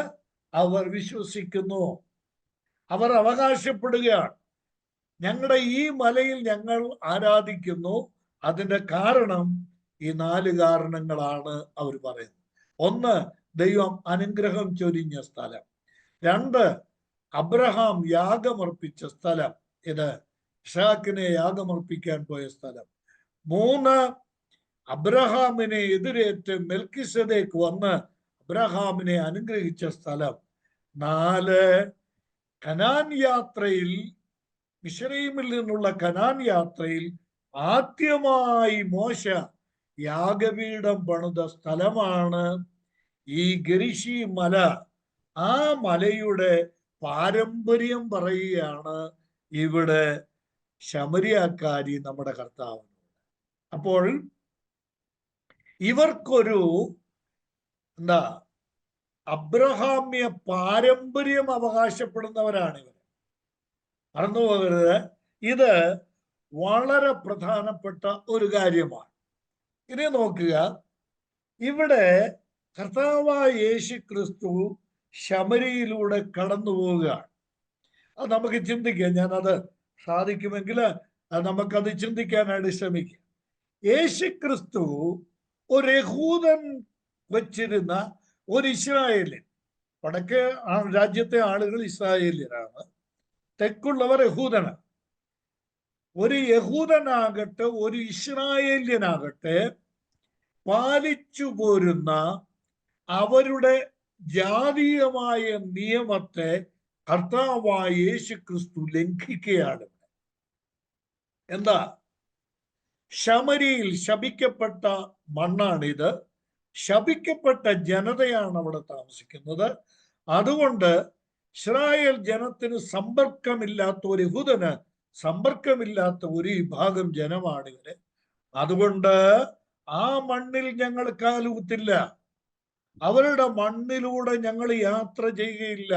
അവർ വിശ്വസിക്കുന്നു. അവർ അവകാശപ്പെടുകയാണ്, ഞങ്ങളുടെ ഈ മലയിൽ ഞങ്ങൾ ആരാധിക്കുന്നു. അതിന്റെ കാരണം ഈ 4 കാരണങ്ങളാണ് അവർ പറയുന്നത്. 1, ദൈവം അനുഗ്രഹം ചൊരിഞ്ഞ സ്ഥലം. 2, അബ്രഹാം യാഗമർപ്പിച്ച സ്ഥലം, ഇത് ഇസ്ഹാക്കിനെ യാഗമർപ്പിക്കാൻ പോയ സ്ഥലം. 3, അബ്രഹാമിനെ എതിരേറ്റ് മെൽക്കിസേദെക്ക് വന്ന് അബ്രഹാമിനെ അനുഗ്രഹിച്ച സ്ഥലം. 4, കനാൻ യാത്രയിൽ, മിശ്രയീമിൽ നിന്നുള്ള കനാൻ യാത്രയിൽ ആദ്യമായി മോശ യാഗപീഠം പണിത സ്ഥലമാണ് ഈ ഗരിശി മല. ആ മലയുടെ പാരമ്പര്യം പറയുകയാണ് ഇവിടെ ശമരിയാക്കാരി നമ്മുടെ കർത്താവിനോട്. അപ്പോൾ ഇവർക്കൊരു അബ്രഹാമ്യ പാരമ്പര്യം അവകാശപ്പെടുന്നവരാണ് ഇവർ. മറന്നു പോകരുത്, ഇത് വളരെ പ്രധാനപ്പെട്ട ഒരു കാര്യമാണ്. ഇനി നോക്കുക, ഇവിടെ കർത്താവായ യേശു ക്രിസ്തു ശമരിയിലൂടെ കടന്നു പോവുകയാണ്. അത് നമുക്ക് ചിന്തിക്കാം. ഞാനത് സാധിക്കുമെങ്കിൽ നമുക്കത് ചിന്തിക്കാനായിട്ട് ശ്രമിക്കാം. യേശു ക്രിസ്തു ഒരു യഹൂദൻ വച്ചിരുന്ന ഒരു ഇസ്രായേലിൻ, വടക്കേ രാജ്യത്തെ ആളുകൾ ഇസ്രായേലിയരാണ്, തെക്കുള്ളവർ യഹൂദനാണ്. ഒരു യഹൂദനാകട്ടെ ഒരു ഇസ്രായേല്യനാകട്ടെ പാലിച്ചു പോരുന്ന അവരുടെ ജാതീയമായ നിയമത്തെ കർത്താവായ യേശു ക്രിസ്തു ലംഘിക്കുകയാണ്. എന്താ? ശമരിയിൽ ശപിക്കപ്പെട്ട മണ്ണാണിത്, ശപിക്കപ്പെട്ട ജനതയാണ് അവിടെ താമസിക്കുന്നത്. അതുകൊണ്ട് ഇസ്രായേൽ ജനത്തിന് സമ്പർക്കമില്ലാത്ത ഒരു യഹൂദന് സമ്പർക്കമില്ലാത്ത ഒരു വിഭാഗം ജനമാണ് ഇവര്. അതുകൊണ്ട് ആ മണ്ണിൽ ഞങ്ങൾ കാലുകുത്തില്ല, അവരുടെ മണ്ണിലൂടെ ഞങ്ങൾ യാത്ര ചെയ്യുകയില്ല,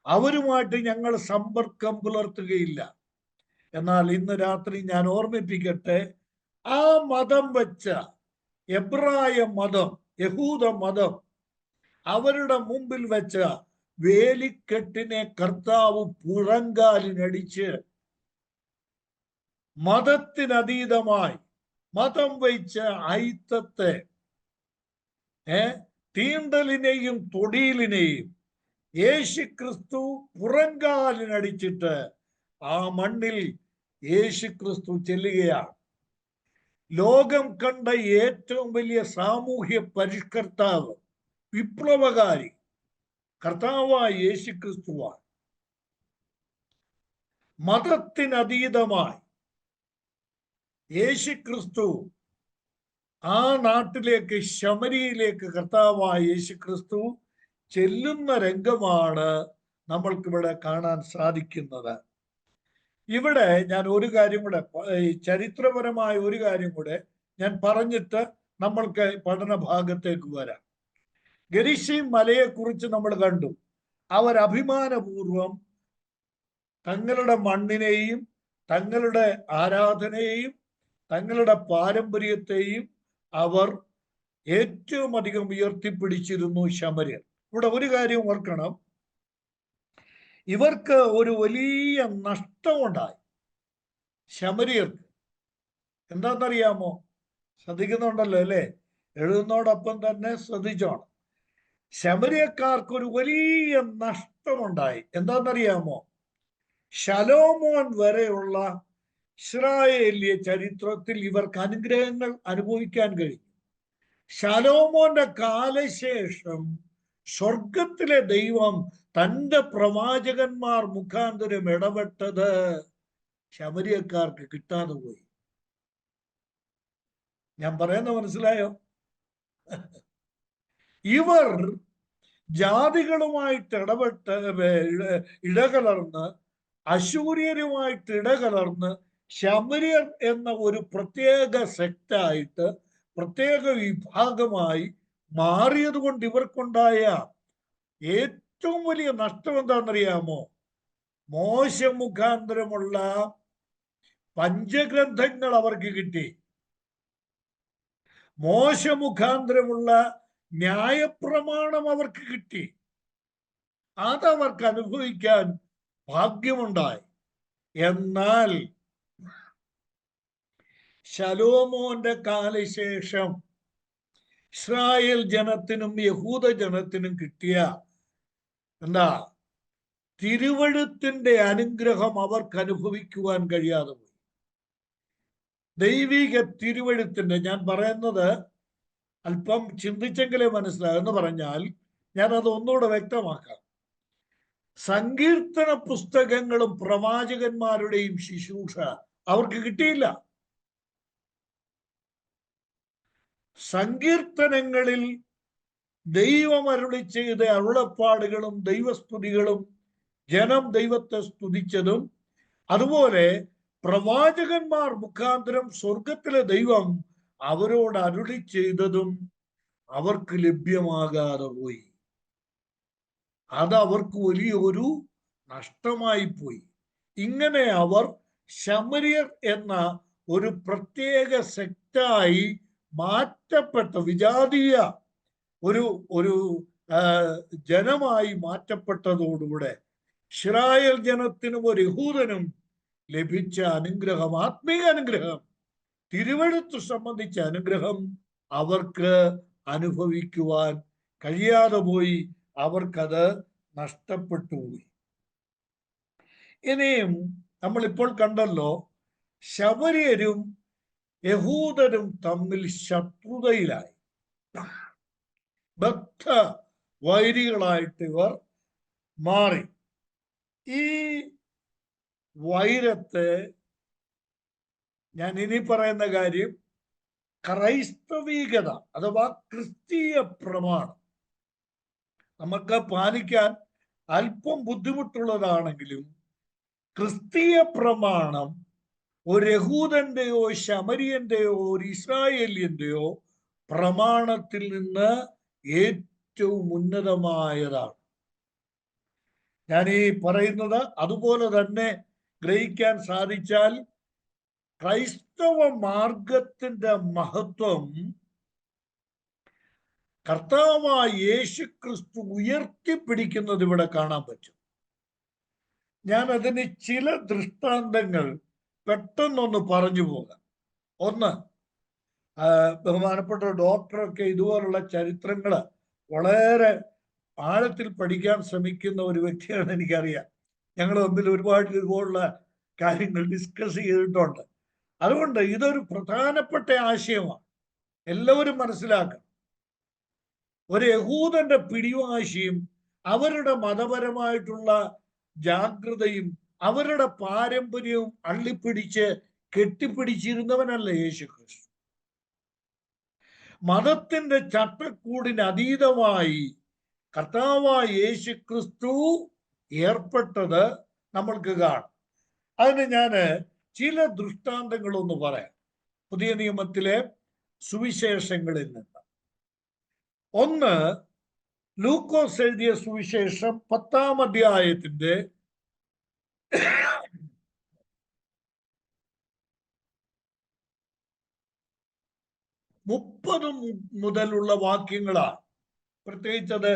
അവരുമായിട്ട് ഞങ്ങൾ സമ്പർക്കം പുലർത്തുകയില്ല. എന്നാൽ ഇന്ന് രാത്രി ഞാൻ ഓർമ്മിപ്പിക്കട്ടെ, ആ മതം വെച്ച എബ്രായ മതം, യഹൂദ മതം, അവരുടെ മുമ്പിൽ വെച്ച വേലിക്കെട്ടിനെ കർത്താവ് പുറങ്കാലിനടിച്ച് മതത്തിനതീതമായി മതം വെച്ച ഐത്തത്തെ, തീണ്ടലിനെയും തൊടിയിലിനെയും യേശു ക്രിസ്തു പുറങ്കാലിനടിച്ചിട്ട് ആ മണ്ണിൽ യേശു ക്രിസ്തു ചെല്ലുകയാണ്. ലോകം കണ്ട ഏറ്റവും വലിയ സാമൂഹ്യ പരിഷ്കർത്താവ്, വിപ്ലവകാരി കർത്താവായ യേശു ക്രിസ്തുവാണ്. മതത്തിനതീതമായി യേശു ക്രിസ്തു ആ നാട്ടിലേക്ക്, ശമരിയിലേക്ക് കർത്താവായ യേശു ക്രിസ്തു ചെല്ലുന്ന രംഗമാണ് നമ്മൾക്കിവിടെ കാണാൻ സാധിക്കുന്നത്. ഇവിടെ ഞാൻ ഒരു കാര്യം കൂടെ, ചരിത്രപരമായ ഒരു കാര്യം കൂടെ ഞാൻ പറഞ്ഞിട്ട് നമ്മൾക്ക് പഠന ഭാഗത്തേക്ക് വരാം. ഗരിശി മലയെക്കുറിച്ച് നമ്മൾ കണ്ടു. അവർ അഭിമാനപൂർവം തങ്ങളുടെ മണ്ണിനെയും തങ്ങളുടെ ആരാധനയെയും തങ്ങളുടെ പാരമ്പര്യത്തെയും അവർ ഏറ്റവും അധികം ഉയർത്തിപ്പിടിച്ചിരുന്നു ശമര്യർ. ഇവിടെ ഒരു കാര്യം ഓർക്കണം, ഇവർക്ക് ഒരു വലിയ നഷ്ടമുണ്ടായി. ശമര്യർക്ക് എന്താണെന്നറിയാമോ? ശ്രദ്ധിക്കുന്നുണ്ടല്ലോ അല്ലേ? എഴുതുന്നതോടൊപ്പം തന്നെ ശ്രദ്ധിച്ചോണം. ശമര്യക്കാർക്ക് ഒരു വലിയ നഷ്ടമുണ്ടായി. എന്താണെന്നറിയാമോ? ശലോമോൻ വരെയുള്ള ഇസ്രായേലിയ ചരിത്രത്തിൽ ഇവർക്ക് അനുഗ്രഹങ്ങൾ അനുഭവിക്കാൻ കഴിഞ്ഞു. ശലോമോന്റെ കാലശേഷം സ്വർഗത്തിലെ ദൈവം തന്റെ പ്രവാചകന്മാർ മുഖാന്തരം ഇടപെട്ടത് ശമര്യക്കാർക്ക് കിട്ടാതെ പോയി. ഞാൻ പറയുന്നത് മനസ്സിലായോ? ഇവർ ജാതികളുമായിട്ട് ഇടകലർന്ന് അശൂര്യരുമായിട്ട് ഇടകലർന്ന് ശമര്യർ എന്ന ഒരു പ്രത്യേക സെക്റ്റായിട്ട്, പ്രത്യേക വിഭാഗമായി മാറിയത് കൊണ്ട് ഇവർക്കുണ്ടായ ഏറ്റവും വലിയ നഷ്ടം എന്താണെന്നറിയാമോ? മോശ മുഖാന്തരമുള്ള പഞ്ചഗ്രന്ഥങ്ങൾ അവർക്ക് കിട്ടി. മോശ മുഖാന്തരമുള്ള ന്യായപ്രമാണം അവർക്ക് കിട്ടി. അതവർക്ക് അനുഭവിക്കാൻ ഭാഗ്യമുണ്ടായി. എന്നാൽ ശലോമോന്റെ കാലശേഷം ഇസ്രായേൽ ജനത്തിനും യഹൂദ ജനത്തിനും കിട്ടിയ തിരുവഴുത്തിന്റെ അനുഗ്രഹം അവർക്ക് അനുഭവിക്കുവാൻ കഴിയാതെ പോയി. ദൈവിക തിരുവഴുത്തിന്റെ, ഞാൻ പറയുന്നത് അല്പം ചിന്തിച്ചെങ്കിലേ മനസ്സിലാകുമെന്ന് പറഞ്ഞാൽ ഞാനത് ഒന്നുകൂടെ വ്യക്തമാക്കാം. സങ്കീർത്തന പുസ്തകങ്ങളും പ്രവാചകന്മാരുടെയും ശുശ്രൂഷ അവർക്ക് കിട്ടിയില്ല. സങ്കീർത്തനങ്ങളിൽ ദൈവം അരുളി ചെയ്ത അരുളപ്പാടുകളും ദൈവസ്തുതികളും ജനം ദൈവത്തെ സ്തുതിച്ചതും, അതുപോലെ പ്രവാചകന്മാർ മുഖാന്തരം സ്വർഗത്തിലെ ദൈവം അവരോട് അരുളി ചെയ്തതും അവർക്ക് ലഭ്യമാകാതെ പോയി. അത് അവർക്ക് വലിയൊരു നഷ്ടമായി പോയി. ഇങ്ങനെ അവർ ശമര്യർ എന്ന ഒരു പ്രത്യേക സെക്റ്റായി മാറ്റപ്പെട്ട വിജാതീയ ഒരു ജനമായി മാറ്റപ്പെട്ടതോടുകൂടെ ഇസ്രായേൽ ജനത്തിനും ഒരു യഹൂദനും ലഭിച്ച അനുഗ്രഹം, ആത്മീയ അനുഗ്രഹം, തിരുവഴുത്ത് സംബന്ധിച്ച അനുഗ്രഹം അവർക്ക് അനുഭവിക്കുവാൻ കഴിയാതെ പോയി. അവർക്കത് നഷ്ടപ്പെട്ടു പോയി. ഇനിയും നമ്മളിപ്പോൾ കണ്ടല്ലോ, ശമര്യരും യഹൂദരും തമ്മിൽ ശത്രുതയിലായി, ബദ്ധ വൈരികളായിട്ട് ഇവർ മാറി. ഈ വൈരത്തെ ഞാൻ ഇനി പറയുന്ന കാര്യം ക്രൈസ്തവീകത അഥവാ ക്രിസ്തീയ പ്രമാണം നമുക്ക് പാലിക്കാൻ അല്പം ബുദ്ധിമുട്ടുള്ളതാണെങ്കിലും ക്രിസ്തീയ പ്രമാണം ഒരു യഹൂദന്റെയോ ശമരിയന്റെയോ ഒരു ഇസ്രായേലിയന്റെയോ പ്രമാണത്തിൽ നിന്ന് ഏറ്റവും ഉന്നതമായതാണ്. ഞാൻ ഈ പറയുന്നത് അതുപോലെ തന്നെ ഗ്രഹിക്കാൻ സാധിച്ചാൽ ക്രൈസ്തവ മാർഗത്തിന്റെ മഹത്വം കർത്താവായ യേശു ക്രിസ്തു ഉയർത്തിപ്പിടിക്കുന്നത് ഇവിടെ കാണാൻ പറ്റും. ഞാൻ അതിന് ചില ദൃഷ്ടാന്തങ്ങൾ പെട്ടെന്നൊന്ന് പറഞ്ഞു പോകാം. ഒന്ന്, ബഹുമാനപ്പെട്ട ഡോക്ടറൊക്കെ ഇതുപോലുള്ള ചരിത്രങ്ങൾ വളരെ ആഴത്തിൽ പഠിക്കാൻ ശ്രമിക്കുന്ന ഒരു വ്യക്തിയാണ്, എനിക്കറിയാം. ഞങ്ങൾ തമ്മിൽ ഒരുപാട് ഇതുപോലുള്ള കാര്യങ്ങൾ ഡിസ്കസ് ചെയ്തിട്ടുണ്ട്. അതുകൊണ്ട് ഇതൊരു പ്രധാനപ്പെട്ട ആശയമാണ്, എല്ലാവരും മനസ്സിലാക്കണം. ഒരു യഹൂദന്റെ പിടിവാശിയും അവരുടെ മതപരമായിട്ടുള്ള ജാഗ്രതയും അവരുടെ പാരമ്പര്യവും അള്ളിപ്പിടിച്ച് കെട്ടിപ്പിടിച്ചിരുന്നവനല്ല യേശു ക്രിസ്തു. മതത്തിന്റെ ചട്ടക്കൂടിന് അതീതമായി കർത്താവായ യേശു ക്രിസ്തു ഏർപ്പെട്ടത് നമ്മൾക്ക് കാണാം. അതിന് ഞാൻ ചില ദൃഷ്ടാന്തങ്ങളൊന്ന് പറയാം പുതിയ നിയമത്തിലെ സുവിശേഷങ്ങളിൽ നിന്ന്. ഒന്ന്, ലൂക്കോസ് എഴുതിയ സുവിശേഷം 10-ാം അധ്യായത്തിന്റെ 30 മുതലുള്ള വാക്യങ്ങളാണ്. പ്രത്യേകിച്ച് അത്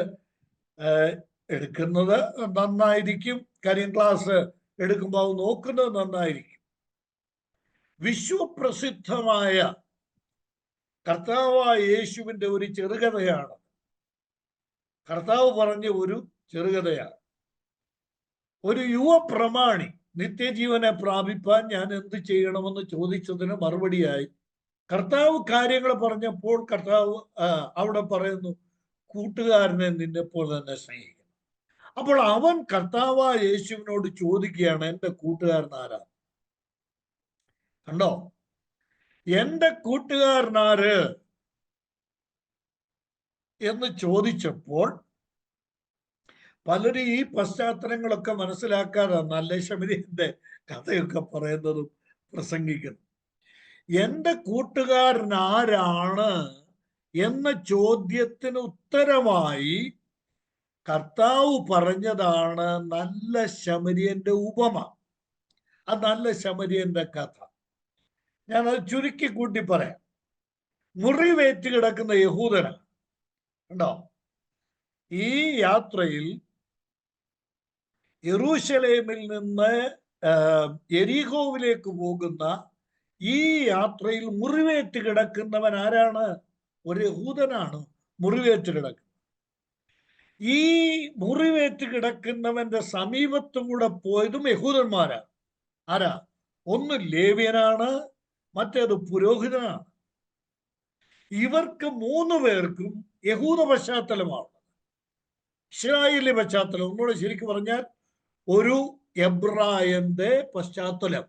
എടുക്കുന്നത് നന്നായിരിക്കും. കാര്യം ക്ലാസ് എടുക്കുമ്പോൾ നോക്കുന്നത് നന്നായിരിക്കും. വിശ്വപ്രസിദ്ധമായ കർത്താവായ യേശുവിന്റെ ഒരു ചെറുകഥയാണ്. കർത്താവ് പറഞ്ഞ ഒരു ചെറുകഥയാണ്. ഒരു യുവപ്രമാണി നിത്യജീവനെ പ്രാപിപ്പാൻ ഞാൻ എന്ത് ചെയ്യണമെന്ന് ചോദിച്ചതിന് മറുപടിയായി കർത്താവ് കാര്യങ്ങൾ പറഞ്ഞപ്പോൾ കർത്താവ് അവിടെ പറയുന്നു, കൂട്ടുകാരനെ നിന്നെപ്പോൾ തന്നെ സ്നേഹിക്കണം. അപ്പോൾ അവൻ കർത്താവായ യേശുവിനോട് ചോദിക്കുകയാണ്, എൻ്റെ കൂട്ടുകാരൻ ആരാ? കണ്ടോ, എൻ്റെ കൂട്ടുകാരനാര് എന്ന് ചോദിച്ചപ്പോൾ പലരും ഈ പശ്ചാത്തലങ്ങളൊക്കെ മനസ്സിലാക്കാതെ നല്ല ശമരിയന്റെ കഥയൊക്കെ പറയുന്നതും പ്രസംഗിക്കുന്നു. എൻ്റെ കൂട്ടുകാരൻ ആരാണ് എന്ന ചോദ്യത്തിന് ഉത്തരമായി കർത്താവ് പറഞ്ഞതാണ് നല്ല ശമരിയന്റെ ഉപമ, ആ നല്ല ശമരിയന്റെ കഥ. ഞാനത് ചുരുക്കി കൂട്ടി പറയാം. മുറിവേറ്റ് കിടക്കുന്ന യഹൂദനാണ്. കണ്ടോ, ഈ യാത്രയിൽ യെരൂശലേമിൽ നിന്ന് യെരിഹോവിലേക്ക് പോകുന്ന ഈ യാത്രയിൽ മുറിവേറ്റ് കിടക്കുന്നവൻ ആരാണ്? ഒരു യഹൂദനാണ് മുറിവേറ്റ് കിടക്കുന്നത്. ഈ മുറിവേറ്റ് കിടക്കുന്നവന്റെ സമീപത്തും കൂടെ പോയതും യഹൂദന്മാരാണ്. ആരാ? ഒന്ന് ലേവ്യനാണ്, മറ്റേത് പുരോഹിതനാണ്. ഇവർക്ക് 3 പേർക്കും യഹൂദ പശ്ചാത്തലമാണ്, ഇസ്രായേലി പശ്ചാത്തലം. ഒന്നുകൂടെ ശരിക്കും പറഞ്ഞാൽ ഒരു എബ്രായന്റെ പശ്ചാത്തലം.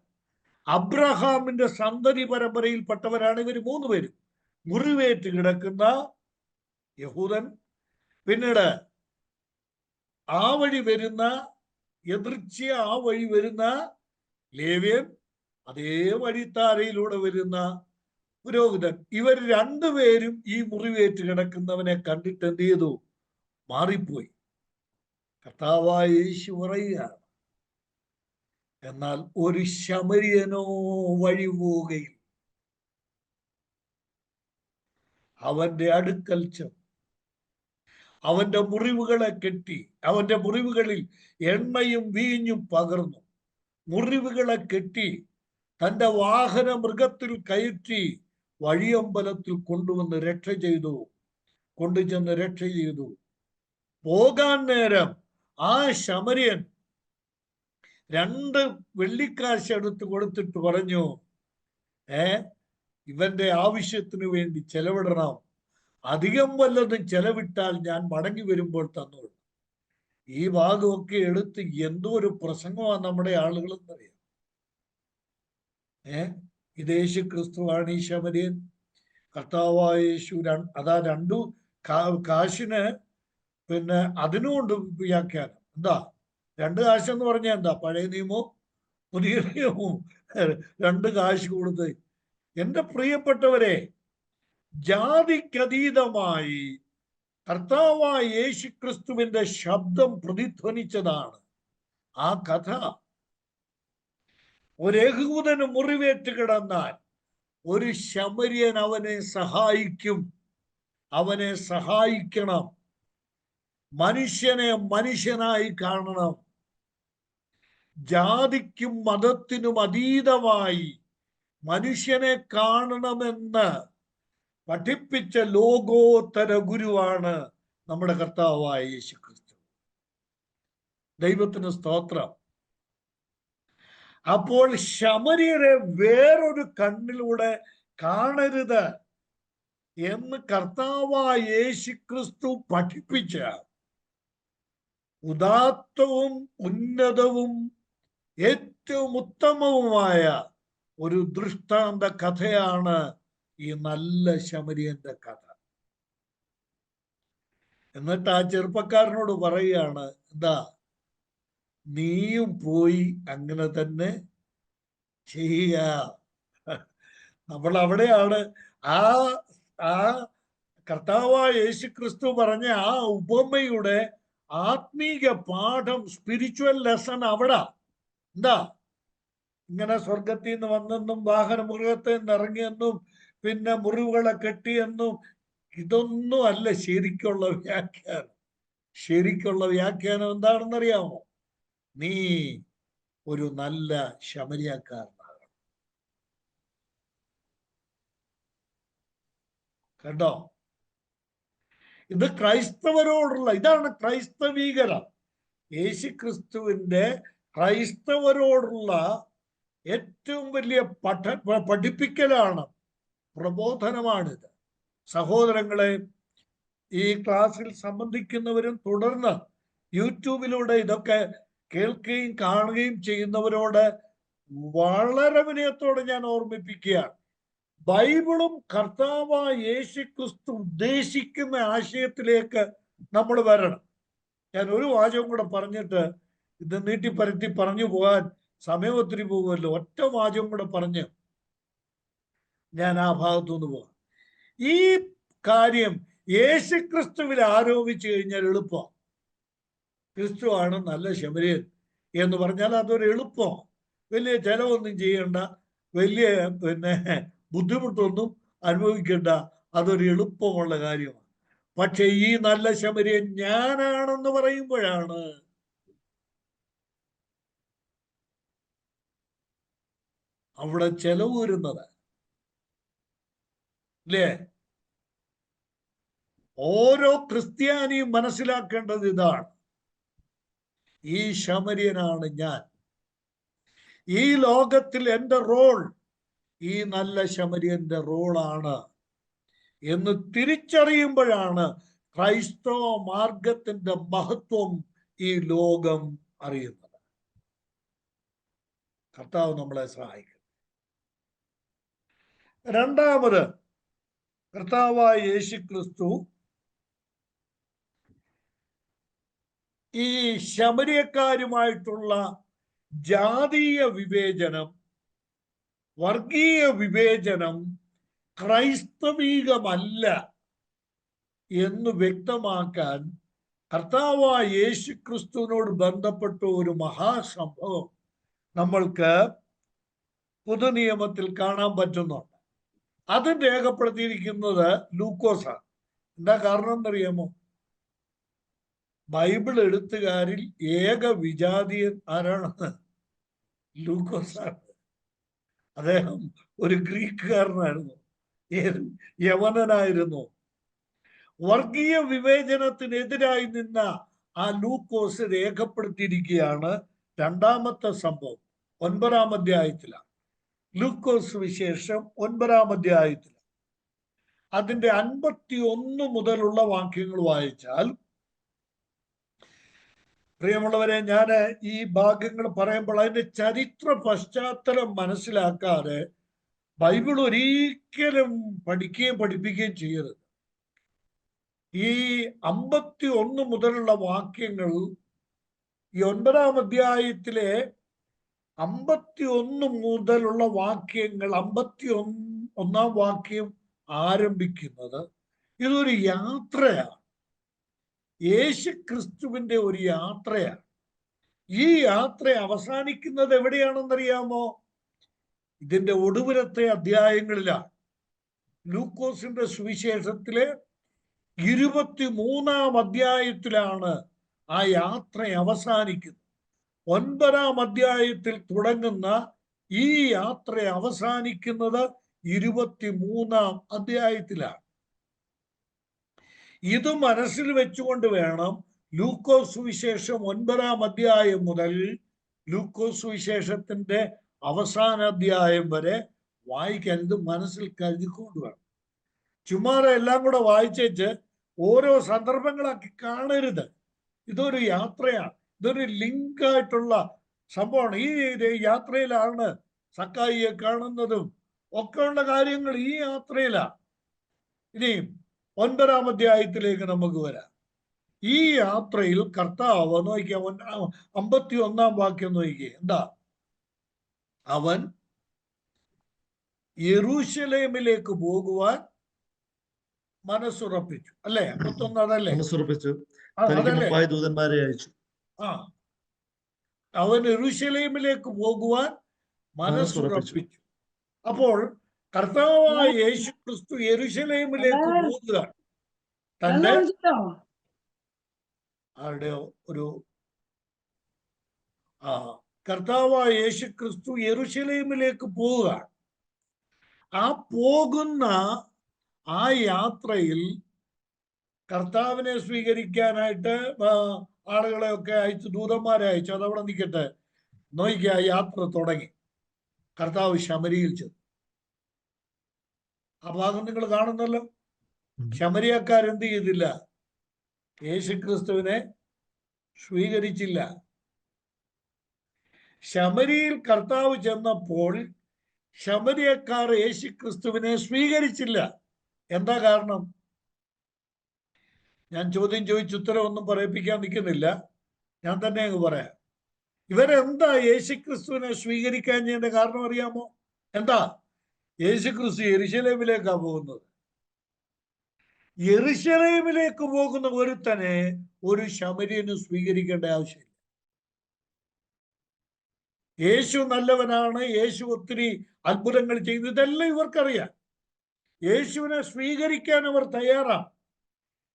അബ്രഹാമിന്റെ സന്തതി പരമ്പരയിൽപ്പെട്ടവരാണ് ഇവർ 3 പേരും. മുറിവേറ്റ് കിടക്കുന്ന യഹൂദൻ, പിന്നീട് ആ വഴി വരുന്ന എതിർച്ച ആ വഴി വരുന്ന ലേവ്യൻ, അതേ വഴിത്താരയിലൂടെ വരുന്ന പുരോഹിതൻ. ഇവർ 2 പേരും ഈ മുറിവേറ്റ് കിടക്കുന്നവനെ കണ്ടിട്ട് എന്ത് ചെയ്തു? മാറിപ്പോയി. കർത്താവായ യേശു പറയുകയാണ്, എന്നാൽ ഒരു ശമരിയനോ വഴി പോവുകയിൽ അവന്റെ അടുക്കൽ ചെന്ന് അവന്റെ മുറിവുകളെ കെട്ടി, അവന്റെ മുറിവുകളിൽ എണ്ണയും വീഞ്ഞും പകർന്നു, മുറിവുകളെ കെട്ടി തന്റെ വാഹന മൃഗത്തിൽ കയറ്റി വഴിയമ്പലത്തിൽ കൊണ്ടുവന്ന് കൊണ്ടുചെന്ന് രക്ഷ ചെയ്തു. പോകാൻ നേരം ആ ശമര്യൻ 2 വെള്ളിക്കാശ് എടുത്ത് കൊടുത്തിട്ട് പറഞ്ഞു, ഇവന്റെ ആവശ്യത്തിന് വേണ്ടി ചെലവിടണം, അധികം വല്ലതും ചെലവിട്ടാൽ ഞാൻ മടങ്ങി വരുമ്പോൾ തന്നോളൂ. ഈ ഭാഗമൊക്കെ എടുത്ത് എന്തോ ഒരു പ്രസംഗമാണ് നമ്മുടെ ആളുകൾ എന്നറിയാം. ഇത് യേശു ക്രിസ്തുവാണ് ഈ ശമര്യൻ. കർത്താവായ യേശു അതാ 2 കാശിന് പിന്നെ അതിനുകൊണ്ട് വ്യാഖ്യാനം എന്താ? 2 കാശെന്ന് പറഞ്ഞാൽ എന്താ? പഴയ നിയമവും പുതിയ നിയമവും 2 കാശ് കൊടുത്ത്. എൻ്റെ പ്രിയപ്പെട്ടവരെ, ജാതിക്കതീതമായി കർത്താവായ യേശു ക്രിസ്തുവിന്റെ ശബ്ദം പ്രതിധ്വനിച്ചതാണ് ആ കഥ. ഒരു യഹൂദന് മുറിവേറ്റ് കിടന്നാൽ ഒരു ശമര്യൻ അവനെ സഹായിക്കും, അവനെ സഹായിക്കണം. മനുഷ്യനെ മനുഷ്യനായി കാണണം. ജാതിക്കും മതത്തിനും അതീതമായി മനുഷ്യനെ കാണണമെന്ന് പഠിപ്പിച്ച ലോകോത്തര ഗുരുവാണ് നമ്മുടെ കർത്താവായ യേശു ക്രിസ്തു. ദൈവത്തിന് സ്തോത്രം. അപ്പോൾ ശമര്യരെ വേറൊരു കണ്ണിലൂടെ കാണരുത് എന്ന് കർത്താവായ യേശു ക്രിസ്തു പഠിപ്പിച്ച ഉദാത്തവും ഉന്നതവും ഏറ്റവും ഉത്തമവുമായ ഒരു ദൃഷ്ടാന്ത കഥയാണ് ഈ നല്ല ശമര്യന്റെ കഥ. എന്നിട്ട് ആ ചെറുപ്പക്കാരനോട് പറയുകയാണ്, എന്താ നീയും പോയി അങ്ങനെ തന്നെ ചെയ്യുക. നമ്മൾ അവിടെയാണ് ആ കർത്താവായ യേശു ക്രിസ്തു പറഞ്ഞ ആ ഉപമയുടെ ആത്മീക പാഠം, സ്പിരിച്വൽ ലെസൺ അവിടെ. എന്താ? ഇങ്ങനെ സ്വർഗത്തിൽ നിന്ന് വന്നെന്നും വാഹന മൃഗത്തിൽ നിന്ന് ഇറങ്ങിയെന്നും പിന്നെ മുറിവുകളെ കെട്ടിയെന്നും ഇതൊന്നും അല്ല ശരിക്കുള്ള വ്യാഖ്യാനം. ശരിക്കുള്ള വ്യാഖ്യാനം എന്താണെന്നറിയാമോ? നീ ഒരു നല്ല ശമരിയക്കാരനാകണം. കേട്ടോ? ഇത് ക്രൈസ്തവരോടുള്ള, ഇതാണ് ക്രൈസ്തവീകരണം. യേശുക്രിസ്തുവിന്റെ ക്രൈസ്തവരോടുള്ള ഏറ്റവും വലിയ പഠിപ്പിക്കലാണ്, പ്രബോധനമാണിത്. സഹോദരങ്ങളെ, ഈ ക്ലാസ്സിൽ സംബന്ധിക്കുന്നവരും തുടർന്ന് യൂട്യൂബിലൂടെ ഇതൊക്കെ കേൾക്കുകയും കാണുകയും ചെയ്യുന്നവരോട് വളരെ വിനയത്തോടെ ഞാൻ ഓർമ്മിപ്പിക്കുകയാണ്, ബൈബിളും കർത്താവായ യേശുക്രിസ്തു ഉദ്ദേശിക്കുന്ന ആശയത്തിലേക്ക് നമ്മൾ വരണം. ഞാൻ ഒരു വാചകം കൂടെ പറഞ്ഞിട്ട് ഇത് നീട്ടിപ്പരത്തി പറഞ്ഞു പോകാൻ സമയം ഒത്തിരി പോകുമല്ലോ. ഒറ്റ വാചകം കൂടെ പറഞ്ഞ് ഞാൻ ആ ഭാഗത്തുനിന്ന് പോകാം. ഈ കാര്യം യേശുക്രിസ്തുവിൽ ആരോപിച്ചു കഴിഞ്ഞാൽ എളുപ്പം. ക്രിസ്തുവാണ് നല്ല ശമരിയൻ എന്ന് പറഞ്ഞാൽ അതൊരു എളുപ്പം. വലിയ ചെലവൊന്നും ചെയ്യണ്ട, വലിയ ബുദ്ധിമുട്ടൊന്നും അനുഭവിക്കേണ്ട, അതൊരു എളുപ്പമുള്ള കാര്യമാണ്. പക്ഷെ ഈ നല്ല ശമരിയൻ ഞാനാണെന്ന് പറയുമ്പോഴാണ് അവിടെ ചെലവ് വരുന്നത്. അല്ലേ? ഓരോ ക്രിസ്ത്യാനിയും മനസ്സിലാക്കേണ്ടത് ഇതാണ്, ഈ ശമരിയനാണ് ഞാൻ. ഈ ലോകത്തിൽ എൻ്റെ റോൾ ഈ നല്ല ശമരിയന്റെ റോളാണ് എന്ന് തിരിച്ചറിയുമ്പോഴാണ് ക്രൈസ്തവ മാർഗത്തിന്റെ മഹത്വം ഈ ലോകം അറിയുന്നത്. കർത്താവ് നമ്മളെ സഹായിക്കും. രണ്ടാമത്, കർത്താവായ യേശുക്രിസ്തു ഈ ശമരിയക്കാരുമായിട്ടുള്ള ജാതീയ വിവേചനം, വർഗീയ വിവേചനം ക്രൈസ്തവീകമല്ല എന്ന് വ്യക്തമാക്കാൻ കർത്താവായ യേശുക്രിസ്തുവിനോട് ബന്ധപ്പെട്ട ഒരു മഹാസംഭവം നമ്മൾക്ക് പുതുനിയമത്തിൽ കാണാൻ പറ്റുന്നുണ്ട്. അത് രേഖപ്പെടുത്തിയിരിക്കുന്നത് ലൂക്കോസാണ്. എന്താ കാരണം എന്നറിയാമോ? ബൈബിൾ എഴുത്തുകാരിൽ ഏക വിജാതീയൻ ആരാണ്? ലൂക്കോസാണ്. അദ്ദേഹം ഒരു ഗ്രീക്കുകാരനായിരുന്നു, യവനനായിരുന്നു. വർഗീയ വിവേചനത്തിനെതിരായി നിന്ന ആ ലൂക്കോസ് രേഖപ്പെടുത്തിയിരിക്കുകയാണ് രണ്ടാമത്തെ സംഭവം 9-ാം അധ്യായത്തിലാണ്. ലൂക്കോസ് വിശേഷം 9-ാം അധ്യായത്തിൽ അതിന്റെ 51 മുതലുള്ള വാക്യങ്ങൾ വായിച്ചാൽ, പ്രിയമുള്ളവരെ, ഞാൻ ഈ ഭാഗങ്ങൾ പറയുമ്പോൾ അതിന്റെ ചരിത്ര പശ്ചാത്തലം മനസ്സിലാക്കാതെ ബൈബിൾ ഒരിക്കലും പഠിപ്പിക്കുകയും ചെയ്യരുത്. ഈ 51 മുതലുള്ള വാക്യങ്ങൾ, ഈ 9-ാം അധ്യായത്തിലെ 51 മുതലുള്ള വാക്യങ്ങൾ, 51-ാം വാക്യം ആരംഭിക്കുന്നത് ഇതൊരു യാത്രയാണ്. യേശുക്രിസ്തുവിന്റെ ഒരു യാത്രയാണ്. ഈ യാത്ര അവസാനിക്കുന്നത് എവിടെയാണെന്നറിയാമോ? ഇതിന്റെ ഒടുവിലത്തെ അധ്യായങ്ങളിലാണ്. ലൂക്കോസിന്റെ സുവിശേഷത്തിലെ 23-ാം അധ്യായത്തിലാണ് ആ യാത്ര അവസാനിക്കുന്നത്. 9-ാം അധ്യായത്തിൽ തുടങ്ങുന്ന ഈ യാത്ര അവസാനിക്കുന്നത് 23-ാം അധ്യായത്തിലാണ്. ഇത് മനസ്സിൽ വെച്ചുകൊണ്ട് വേണം ലൂക്കോസ് സുവിശേഷം 9-ാം അധ്യായം മുതൽ ലൂക്കോസ് സുവിശേഷത്തിന്റെ അവസാന അധ്യായം വരെ വായിക്കാൻ. ഇത് മനസ്സിൽ കരുതിക്കൊണ്ട് വേണം. ചുമ്മാതെ എല്ലാം കൂടെ വായിച്ചേച്ച് ഓരോ സന്ദർഭങ്ങളാക്കി കാണരുത്. ഇതൊരു യാത്രയാണ്, ഇതൊരു ലിങ്കായിട്ടുള്ള സംഭവമാണ്. ഈ യാത്രയിലാണ് സക്കായിയെ കാണുന്നതും ഒക്കെ ഉള്ള കാര്യങ്ങൾ ഈ യാത്രയിലാണ്. ഇനിയും 9-ാം അധ്യായത്തിലേക്ക് നമുക്ക് വരാം. ഈ യാത്രയിൽ കർത്താവ് നോക്കിയ 51-ാം വാക്യം നോക്കിയേ, എന്താ? അവൻ യെരൂശലേമിലേക്ക് പോകുവാൻ മനസ്സുറപ്പിച്ചു. അല്ലേ? 51 അതല്ലേ? മനസ്സുറപ്പിച്ചു. ദൂതന്മാരെ അയച്ചു. അവൻ യെരൂശലേമിലേക്ക് പോകുവാൻ മനസ്സുറപ്പിച്ചു. അപ്പോൾ കർത്താവായ യേശു ക്രിസ്തു യെരൂശലേമിലേക്ക് പോകുക തന്റെ ആരുടെ ഒരു കർത്താവായ യേശു ക്രിസ്തു യെരൂശലേമിലേക്ക് പോവുക. ആ പോകുന്ന ആ യാത്രയിൽ കർത്താവിനെ സ്വീകരിക്കാനായിട്ട് ആളുകളെയൊക്കെ അയച്ചു, ദൂതന്മാരെ അയച്ചു. അതവിടെ നിൽക്കട്ടെ. നോക്കിയ യാത്ര തുടങ്ങി. കർത്താവ് ശമരിയിൽ ചെന്നു. ആ ഭാഗം നിങ്ങൾ കാണുന്നല്ലോ. ശമരിയക്കാരെന്ത് ചെയ്തില്ല? യേശുക്രിസ്തുവിനെ സ്വീകരിച്ചില്ല. ശമരിയിൽ കർത്താവ് ചെന്നപ്പോൾ ശമരിയക്കാർ യേശുക്രിസ്തുവിനെ സ്വീകരിച്ചില്ല. എന്താ കാരണം? ഞാൻ ചോദ്യം ചോദിച്ച് ഉത്തരവൊന്നും പറയിപ്പിക്കാൻ നിൽക്കുന്നില്ല, ഞാൻ തന്നെ അങ്ങ് പറയാം. ഇവരെന്താ യേശുക്രിസ്തുവിനെ സ്വീകരിക്കാൻ ചെയ്യേണ്ട കാരണം അറിയാമോ? എന്താ? യേശുക്രിസ്തു യെരൂശലേമിലേക്കാ പോകുന്നത്. യെരൂശലേമിലേക്ക് പോകുന്ന ഒരുത്തനെ ഒരു ശമര്യന് സ്വീകരിക്കേണ്ട ആവശ്യമില്ല. യേശു നല്ലവനാണ്, യേശു ഒത്തിരി അത്ഭുതങ്ങൾ ചെയ്തു, ഇതെല്ലാം ഇവർക്കറിയാം. യേശുവിനെ സ്വീകരിക്കാൻ അവർ തയ്യാറാണ്.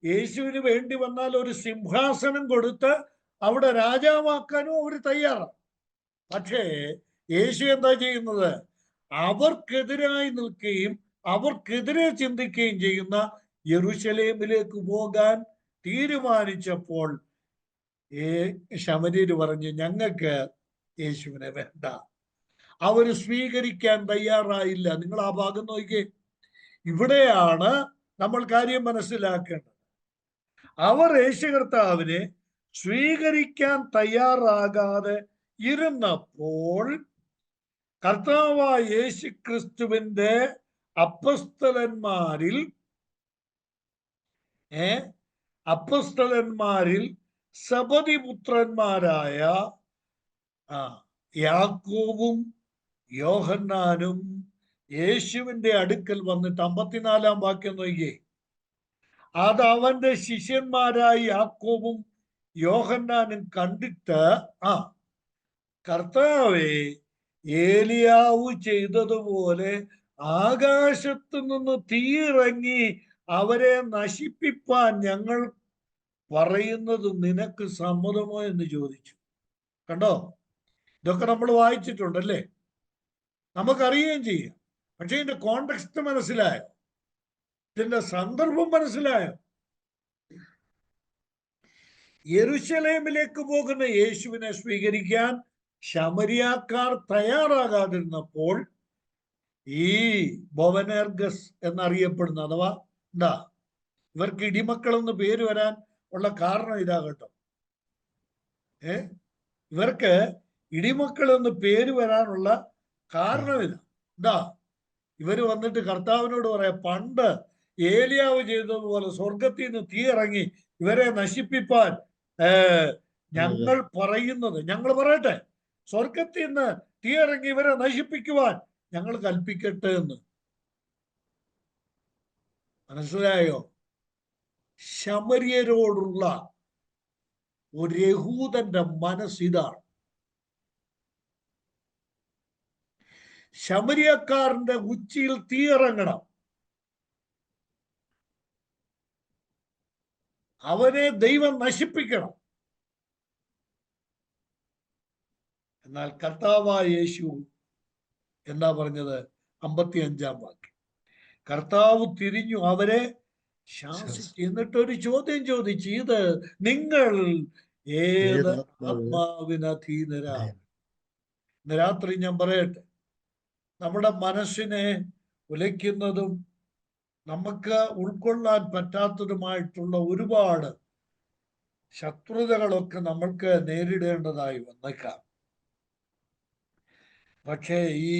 യേശുവിന് വേണ്ടി വന്നാൽ ഒരു സിംഹാസനം കൊടുത്ത് അവിടെ രാജാവാക്കാനും അവർ തയ്യാറാണ്. പക്ഷേ യേശു എന്താ ചെയ്യുന്നത്? അവർക്കെതിരായി നിൽക്കുകയും അവർക്കെതിരെ ചിന്തിക്കുകയും ചെയ്യുന്ന യെരൂശലേമിലേക്ക് പോകാൻ തീരുമാനിച്ചപ്പോൾ ശമര്യര് പറഞ്ഞു, ഞങ്ങൾക്ക് യേശുവിനെ വേണ്ട. അവര് സ്വീകരിക്കാൻ തയ്യാറായില്ല. നിങ്ങൾ ആ ഭാഗം നോക്കിയേ. ഇവിടെയാണ് നമ്മൾ കാര്യം മനസ്സിലാക്കേണ്ടത്. അവർ യേശു കർത്താവിനെ സ്വീകരിക്കാൻ തയ്യാറാകാതെ ഇരുന്നപ്പോൾ കർത്താവായ യേശു ക്രിസ്തുവിന്റെ അപ്പസ്തലന്മാരിൽ സബദിപുത്രന്മാരായ യാക്കോബും യോഹന്നാനും യേശുവിന്റെ അടുക്കൽ വന്നിട്ട് 54 വാക്യം നോക്കിയേ. അത് അവന്റെ ശിഷ്യന്മാരായ യാക്കോബും യോഹന്നാനും കണ്ടിട്ട്, കർത്താവേ, ഏലിയാവ് ചെയ്തതുപോലെ ആകാശത്തു നിന്ന് തീയിറങ്ങി അവരെ നശിപ്പിപ്പാൻ ഞങ്ങൾ പറയുന്നത് നിനക്ക് സമ്മതമോ എന്ന് ചോദിച്ചു. കണ്ടോ? ഇതൊക്കെ നമ്മൾ വായിച്ചിട്ടുണ്ടല്ലേ, നമുക്കറിയുകയും ചെയ്യാം. പക്ഷെ ഇതിന്റെ കോണ്ടെക്സ്റ്റ് മനസ്സിലായോ? ഇതിന്റെ സന്ദർഭം മനസ്സിലായോ? യെരൂശലേമിലേക്ക് പോകുന്ന യേശുവിനെ സ്വീകരിക്കാൻ ശമരിയാക്കാർ തയ്യാറാകാതിരുന്നപ്പോൾ ഈ ബൊവനേർഗസ് എന്നറിയപ്പെടുന്ന, അഥവാ എന്താ, ഇവർക്ക് ഇടിമക്കൾ എന്ന് പേര് വരാൻ ഉള്ള കാരണം ഇതാ കേട്ടോ. ഇവർക്ക് ഇടിമക്കൾ എന്ന് പേര് വരാനുള്ള കാരണം ഇതാ. എന്താ? ഇവര് വന്നിട്ട് കർത്താവിനോട് പറയാം, പണ്ട് ഏലിയാവ് ചെയ്തതുപോലെ സ്വർഗത്തിൽ നിന്ന് തീ ഇറങ്ങി ഇവരെ നശിപ്പിപ്പാൻ ഞങ്ങൾ പറയുന്നത്, ഞങ്ങൾ പറയട്ടെ, സ്വർഗത്തിൽ നിന്ന് തീ ഇറങ്ങി ഇവരെ നശിപ്പിക്കുവാൻ ഞങ്ങൾ കൽപ്പിക്കട്ടെ എന്ന്. മനസ്സിലായോ? ശമര്യരോടുള്ള ഒരു യഹൂദന്റെ മനസ്സിതാണ്. ശമര്യക്കാരന്റെ ഉച്ചിയിൽ തീയിറങ്ങണം, അവനെ ദൈവം നശിപ്പിക്കണം. എന്നാൽ കർത്താവായ യേശു എന്താ പറഞ്ഞത്? 55 വാക്യം. കർത്താവ് തിരിഞ്ഞു അവരെ ശാസിച്ചു, എന്നിട്ടൊരു ചോദ്യം ചോദിച്ചു, ഇത് നിങ്ങൾ ഏത് ആത്മാവിനധീനരാണ്? ഇന്ന് രാത്രി ഞാൻ പറയട്ടെ, നമ്മുടെ മനസ്സിനെ ഉലയ്ക്കുന്നതും നമുക്ക് ഉൾക്കൊള്ളാൻ പറ്റാത്തതുമായിട്ടുള്ള ഒരുപാട് ശത്രുതകളൊക്കെ നമ്മൾക്ക് നേരിടേണ്ടതായി വന്നേക്കാം. പക്ഷേ ഈ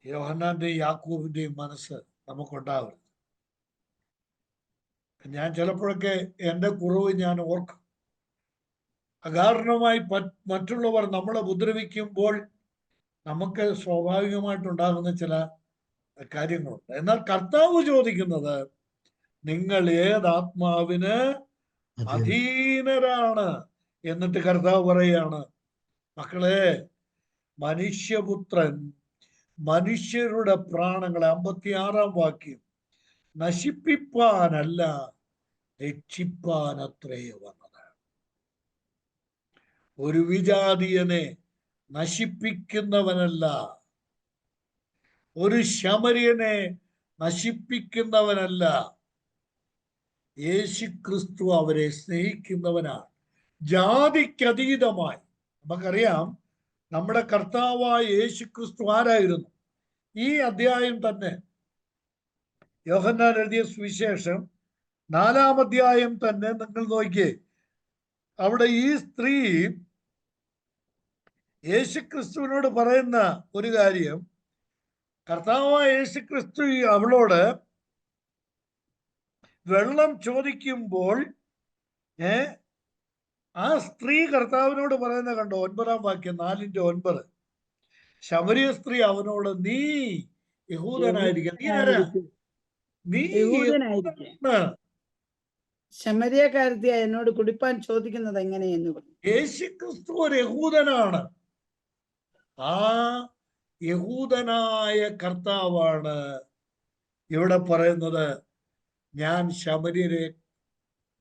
യോഹന്നാന്റെയും യാക്കോബിന്റെയും മനസ്സ് നമുക്കുണ്ടാവരുത്. ഞാൻ ചിലപ്പോഴൊക്കെ എൻ്റെ കുറവ് ഞാൻ ഓർക്കും. അകാരണമായി മറ്റുള്ളവർ നമ്മളെ ഉപദ്രവിക്കുമ്പോൾ നമുക്ക് സ്വാഭാവികമായിട്ടുണ്ടാകുന്ന ചില കാര്യങ്ങളുണ്ട്. എന്നാൽ കർത്താവ് ചോദിക്കുന്നത്, നിങ്ങൾ ഏതാത്മാവിന് അധീനരാണ്? എന്നിട്ട് കർത്താവ് പറയാണ്, മക്കളെ, മനുഷ്യപുത്രൻ മനുഷ്യരുടെ പ്രാണങ്ങളെ, 56-ാം വാക്യം, നശിപ്പിപ്പാനല്ല രക്ഷിപ്പാനത്രേ വന്നത്. ഒരു വിജാതീയനെ നശിപ്പിക്കുന്നവനല്ല, ഒരു ശമര്യനെ നശിപ്പിക്കുന്നവനല്ല, യേശുക്രിസ്തു അവരെ സ്നേഹിക്കുന്നവനാണ്. ജാതിക്കതീതമായി നമുക്കറിയാം, നമ്മുടെ കർത്താവായ യേശുക്രിസ്തു ആരായിരുന്നു? ഈ അധ്യായം തന്നെ, യോഹന്നാൻ എഴുതിയ സുവിശേഷം 4-ാം അധ്യായം തന്നെ നിങ്ങൾ നോക്കിയേ. അവിടെ ഈ സ്ത്രീ യേശുക്രിസ്തുവിനോട് പറയുന്ന ഒരു കാര്യം, കർത്താവായ യേശുക്രിസ്തു അവളോട് വെള്ളം ചോദിക്കുമ്പോൾ ആ സ്ത്രീ കർത്താവിനോട് പറയുന്ന കണ്ടോ? 9-ാം വാക്യം, 4:9. ശമരിയ സ്ത്രീ അവനോട്, നീ യഹൂദനായിരിക്കും. നീ ആരാ? നീ യഹൂദനാണ്. ശമരിയക്കാരത്തി എന്നോട് കുടിപ്പാൻ ചോദിക്കുന്നത് എങ്ങനെയെന്ന് പറഞ്ഞു. യേശുക്രിസ്തു ഒരു യഹൂദനാണ്. ആ യഹൂദനായ കർത്താവാണ് ഇവിടെ പറയുന്നത്, ഞാൻ ശമര്യരെ,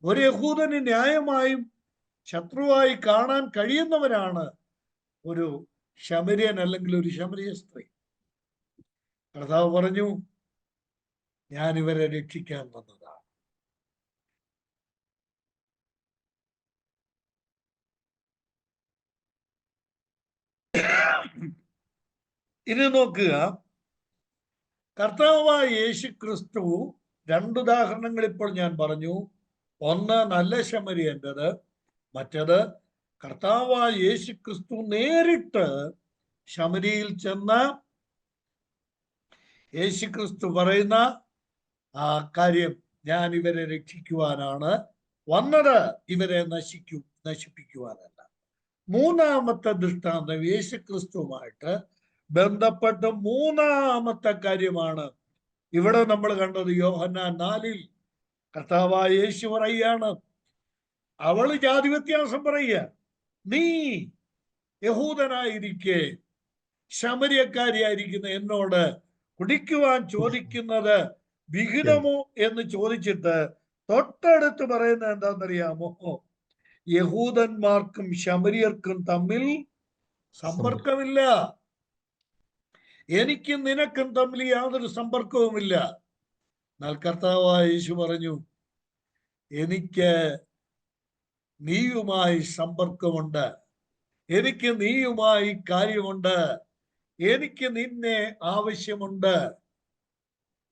ഒരു യഹൂദന് ന്യായമായും ശത്രുവായി കാണാൻ കഴിയുന്നവരാണ് ഒരു ശമര്യൻ അല്ലെങ്കിൽ ഒരു ശമരിയ സ്ത്രീ. കർത്താവ് പറഞ്ഞു, ഞാൻ ഇവരെ രക്ഷിക്കാൻ വന്നതാണ്. ഇനി നോക്കുക, കർത്താവായ യേശുക്രിസ്തു 2 ഉദാഹരണങ്ങൾ ഇപ്പോൾ ഞാൻ പറഞ്ഞു. ഒന്ന് നല്ല ശമര്യൻ്റെത്, മറ്റത് കർത്താവായ യേശുക്രിസ്തു നേരിട്ട് ശമരിയിൽ ചെന്ന് യേശുക്രിസ്തു പറയുന്ന ആ കാര്യം, ഞാൻ ഇവരെ രക്ഷിക്കുവാനാണ് വന്നത്, ഇവരെ നശിപ്പിക്കുവാനല്ല. 3-ാമത്തെ ദൃഷ്ടാന്തം യേശുക്രിസ്തുവുമായിട്ട് ബന്ധപ്പെട്ട 3-ാമത്തെ കാര്യമാണ് ഇവിടെ നമ്മൾ കണ്ടത്. യോഹന്നാൻ 4-ൽ കർത്താവായ യേശു പറയുകയാണ്, അവള് ജാതി വ്യത്യാസം പറയുക, നീ യഹൂദനായിരിക്കെ ശമര്യക്കാരിയായിരിക്കുന്ന എന്നോട് കുടിക്കുവാൻ ചോദിക്കുന്നത് വിഹിതമോ എന്ന് ചോദിച്ചിട്ട് തൊട്ടടുത്ത് പറയുന്നത് എന്താണെന്നറിയാമോ? യഹൂദന്മാർക്കും ശമര്യർക്കും തമ്മിൽ സമ്പർക്കമില്ല, എനിക്കും നിനക്കും തമ്മിൽ യാതൊരു സമ്പർക്കവുമില്ല. എന്നാൽ കർത്താവായ യേശു പറഞ്ഞു, എനിക്ക് നീയുമായി സമ്പർക്കമുണ്ട്, എനിക്ക് നീയുമായി കാര്യമുണ്ട്, എനിക്ക് നിന്നെ ആവശ്യമുണ്ട്,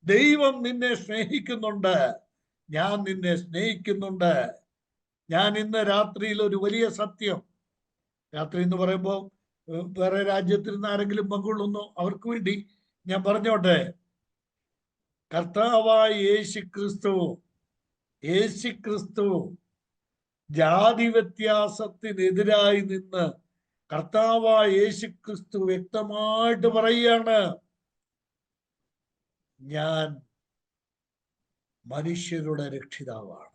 ദൈവം നിന്നെ സ്നേഹിക്കുന്നുണ്ട്, ഞാൻ നിന്നെ സ്നേഹിക്കുന്നുണ്ട്. ഞാൻ ഇന്ന് രാത്രിയിൽ ഒരു വലിയ സത്യം, രാത്രി എന്ന് പറയുമ്പോൾ വേറെ രാജ്യത്തിൽ നിന്ന് ആരെങ്കിലും പങ്കുകൊള്ളുന്നു, അവർക്ക് വേണ്ടി ഞാൻ പറഞ്ഞോട്ടെ. കർത്താവായ യേശുക്രിസ്തു ജാതി വ്യത്യാസത്തിനെതിരായി നിന്ന് കർത്താവായ യേശുക്രിസ്തു വ്യക്തമായിട്ട് പറയുകയാണ്, ഞാൻ മനുഷ്യരുടെ രക്ഷിതാവാണ്.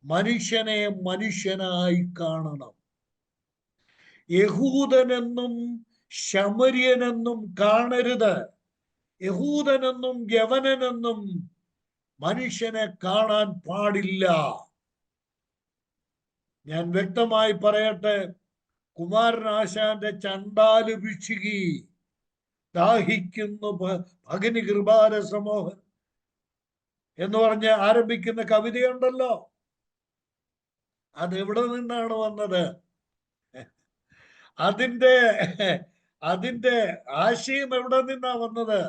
മനുഷ്യനെ മനുഷ്യനായി കാണണം. യഹൂദനെന്നും ശമര്യനെന്നും കാണരുത്. യഹൂദനെന്നും യവനനെന്നും മനുഷ്യനെ കാണാൻ പാടില്ല. ഞാൻ വ്യക്തമായി പറയട്ടെ, കുമാരനാശാന്റെ ചണ്ടാല് ഭിക്ഷുകി ദാഹിക്കുന്നു ഭഗിനി കൃപാര സമോഹൻ എന്ന് പറഞ്ഞ് ആരംഭിക്കുന്ന കവിതയുണ്ടല്ലോ, അതെവിടെ നിന്നാണ് വന്നത്? അതിന്റെ ആശയം എവിടെ നിന്നാ വന്നത്?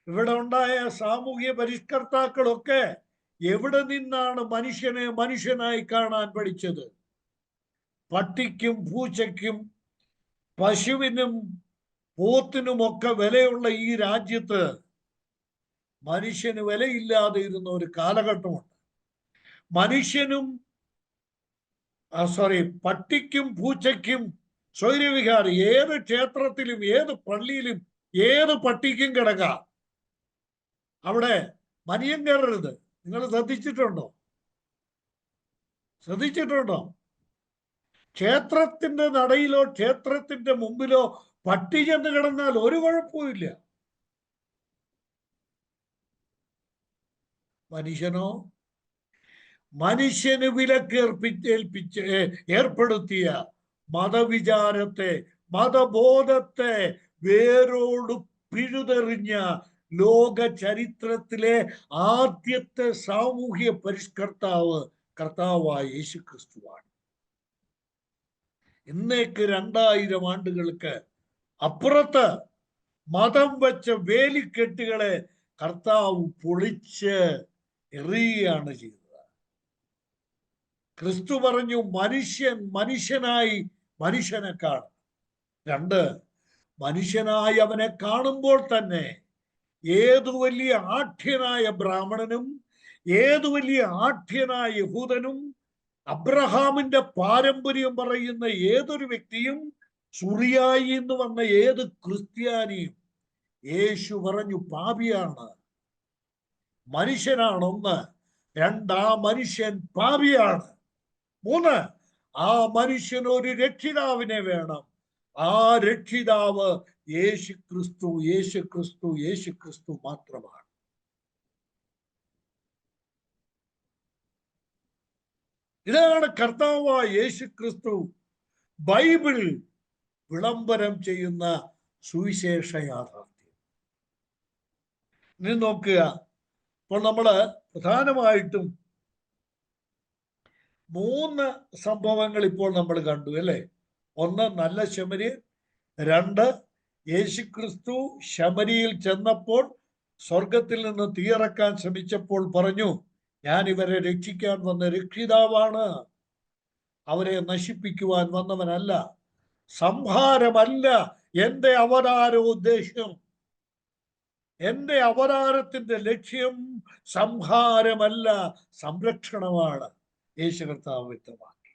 ഇവിടെ ഉണ്ടായ സാമൂഹ്യ പരിഷ്കർത്താക്കളൊക്കെ എവിടെ നിന്നാണ് മനുഷ്യനെ മനുഷ്യനായി കാണാൻ പഠിച്ചത്? പട്ടിക്കും പൂച്ചയ്ക്കും പശുവിനും പോത്തിനുമൊക്കെ വിലയുള്ള ഈ രാജ്യത്ത് മനുഷ്യന് വിലയില്ലാതെ ഇരുന്ന ഒരു കാലഘട്ടമുണ്ട്. പട്ടിക്കും പൂച്ചയ്ക്കും സ്വൈരവിഹാരം, ഏത് ക്ഷേത്രത്തിലും ഏത് പള്ളിയിലും ഏത് പട്ടിക്കും കിടക്കാം, അവിടെ മനിയം കയറരുത്. നിങ്ങൾ ശ്രദ്ധിച്ചിട്ടുണ്ടോ? ക്ഷേത്രത്തിന്റെ നടയിലോ ക്ഷേത്രത്തിന്റെ മുമ്പിലോ പട്ടി ചെന്ന് കിടന്നാൽ ഒരു കുഴപ്പമില്ല. മനുഷ്യനോ? മനുഷ്യന് ഏർപ്പെടുത്തിയ മതവിചാരത്തെ, മതബോധത്തെ വേരോട് പിഴുതെറിഞ്ഞ ലോക ചരിത്രത്തിലെ ആദ്യത്തെ സാമൂഹ്യ പരിഷ്കർത്താവ് കർത്താവായ യേശു ക്രിസ്തുവാണ്. ഇന്നേക്ക് 2000 ആണ്ടുകൾക്ക് അപ്പുറത്ത് മതം വെച്ച വേലിക്കെട്ടുകളെ കർത്താവ് പൊളിച്ച് എറിയുകയാണ് ചെയ്തത്. ക്രിസ്തു പറഞ്ഞു, മനുഷ്യൻ മനുഷ്യനായി മനുഷ്യനെ കാണും. 2, മനുഷ്യനായി അവനെ കാണുമ്പോൾ തന്നെ ഏതു വലിയ ആഢ്യനായ ബ്രാഹ്മണനും ഏതു വലിയ ആഢ്യനായ യഹൂദനും അബ്രഹാമിന്റെ പാരമ്പര്യം പറയുന്ന ഏതൊരു വ്യക്തിയും സുറിയായി എന്ന് വന്ന ഏത് ക്രിസ്ത്യാനിയും യേശു പറഞ്ഞു പാപിയാണ്. മനുഷ്യനാണ് 1. 2, ആ മനുഷ്യൻ പാപിയാണ്. 3, ആ മനുഷ്യന് ഒരു രക്ഷിതാവിനെ വേണം. ആ രക്ഷിതാവ് യേശു ക്രിസ്തു, യേശു ക്രിസ്തു, യേശു ക്രിസ്തു മാത്രമാണ്. ഇതാണ് കർത്താവായ യേശു ക്രിസ്തു ബൈബിൾ വിളംബരം ചെയ്യുന്ന സുവിശേഷ യാഥാർത്ഥ്യം. ഇനി നോക്കുക, ഇപ്പോൾ നമ്മള് പ്രധാനമായിട്ടും 3 സംഭവങ്ങൾ ഇപ്പോൾ നമ്മൾ കണ്ടു അല്ലേ? 1, നല്ല ശമര്യൻ. 2, യേശുക്രിസ്തു ശമരിയിൽ ചെന്നപ്പോൾ സ്വർഗത്തിൽ നിന്ന് തീയിറക്കാൻ ശ്രമിച്ചപ്പോൾ പറഞ്ഞു, ഞാൻ ഇവരെ രക്ഷിക്കാൻ വന്ന രക്ഷിതാവാണ്, അവരെ നശിപ്പിക്കുവാൻ വന്നവനല്ല, സംഹാരമല്ല എന്റെ അവതാരോദ്ദേശം. എന്റെ അവതാരത്തിന്റെ ലക്ഷ്യം സംഹാരമല്ല, സംരക്ഷണമാണ്. യേശു കർത്താവ് വ്യക്തമാക്കി.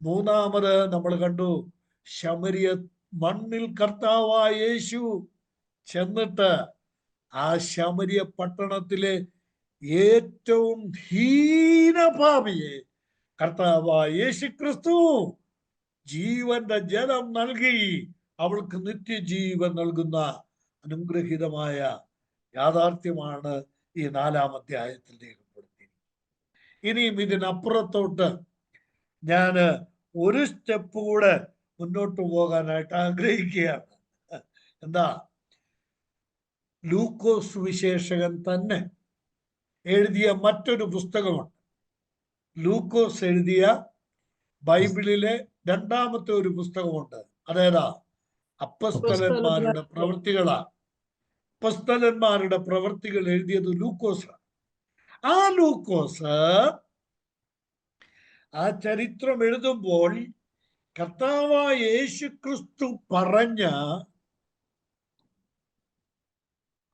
3 നമ്മൾ കണ്ടു, ശമരിയ മണ്ണിൽ കർത്താവായ യേശു ചെന്നിട്ട് ആ ശമരിയ പട്ടണത്തിലെ ഏറ്റവും ഹീനപാപിയെ കർത്താവായ യേശു ക്രിസ്തു ജീവന്റെ ജലം നൽകി അവൾക്ക് നിത്യജീവൻ നൽകുന്ന അനുഗ്രഹീതമായ യാഥാർത്ഥ്യമാണ് ഈ 4-ാം അധ്യായത്തിൽ രേഖപ്പെടുത്തി. ഇനിയും ഇതിനപ്പുറത്തോട്ട് ഞാൻ ഒരു സ്റ്റെപ്പ് കൂടെ മുന്നോട്ട് പോകാനായിട്ട് ആഗ്രഹിക്കുകയാണ്. എന്താ? ലൂക്കോസ് സുവിശേഷകൻ തന്നെ എഴുതിയ മറ്റൊരു പുസ്തകമുണ്ട്. ലൂക്കോസ് എഴുതിയ ബൈബിളിലെ 2-ാമത്തെ ഒരു പുസ്തകമുണ്ട്. അതേതാ? അപ്പസ്തലന്മാരുടെ പ്രവൃത്തികളാണ്. അപ്പസ്തലന്മാരുടെ പ്രവൃത്തികൾ എഴുതിയത് ലൂക്കോസാണ്. ആ ലൂക്കോസ് ആ ചരിത്രം എഴുതുമ്പോൾ കർത്താവായ യേശു ക്രിസ്തു പറഞ്ഞ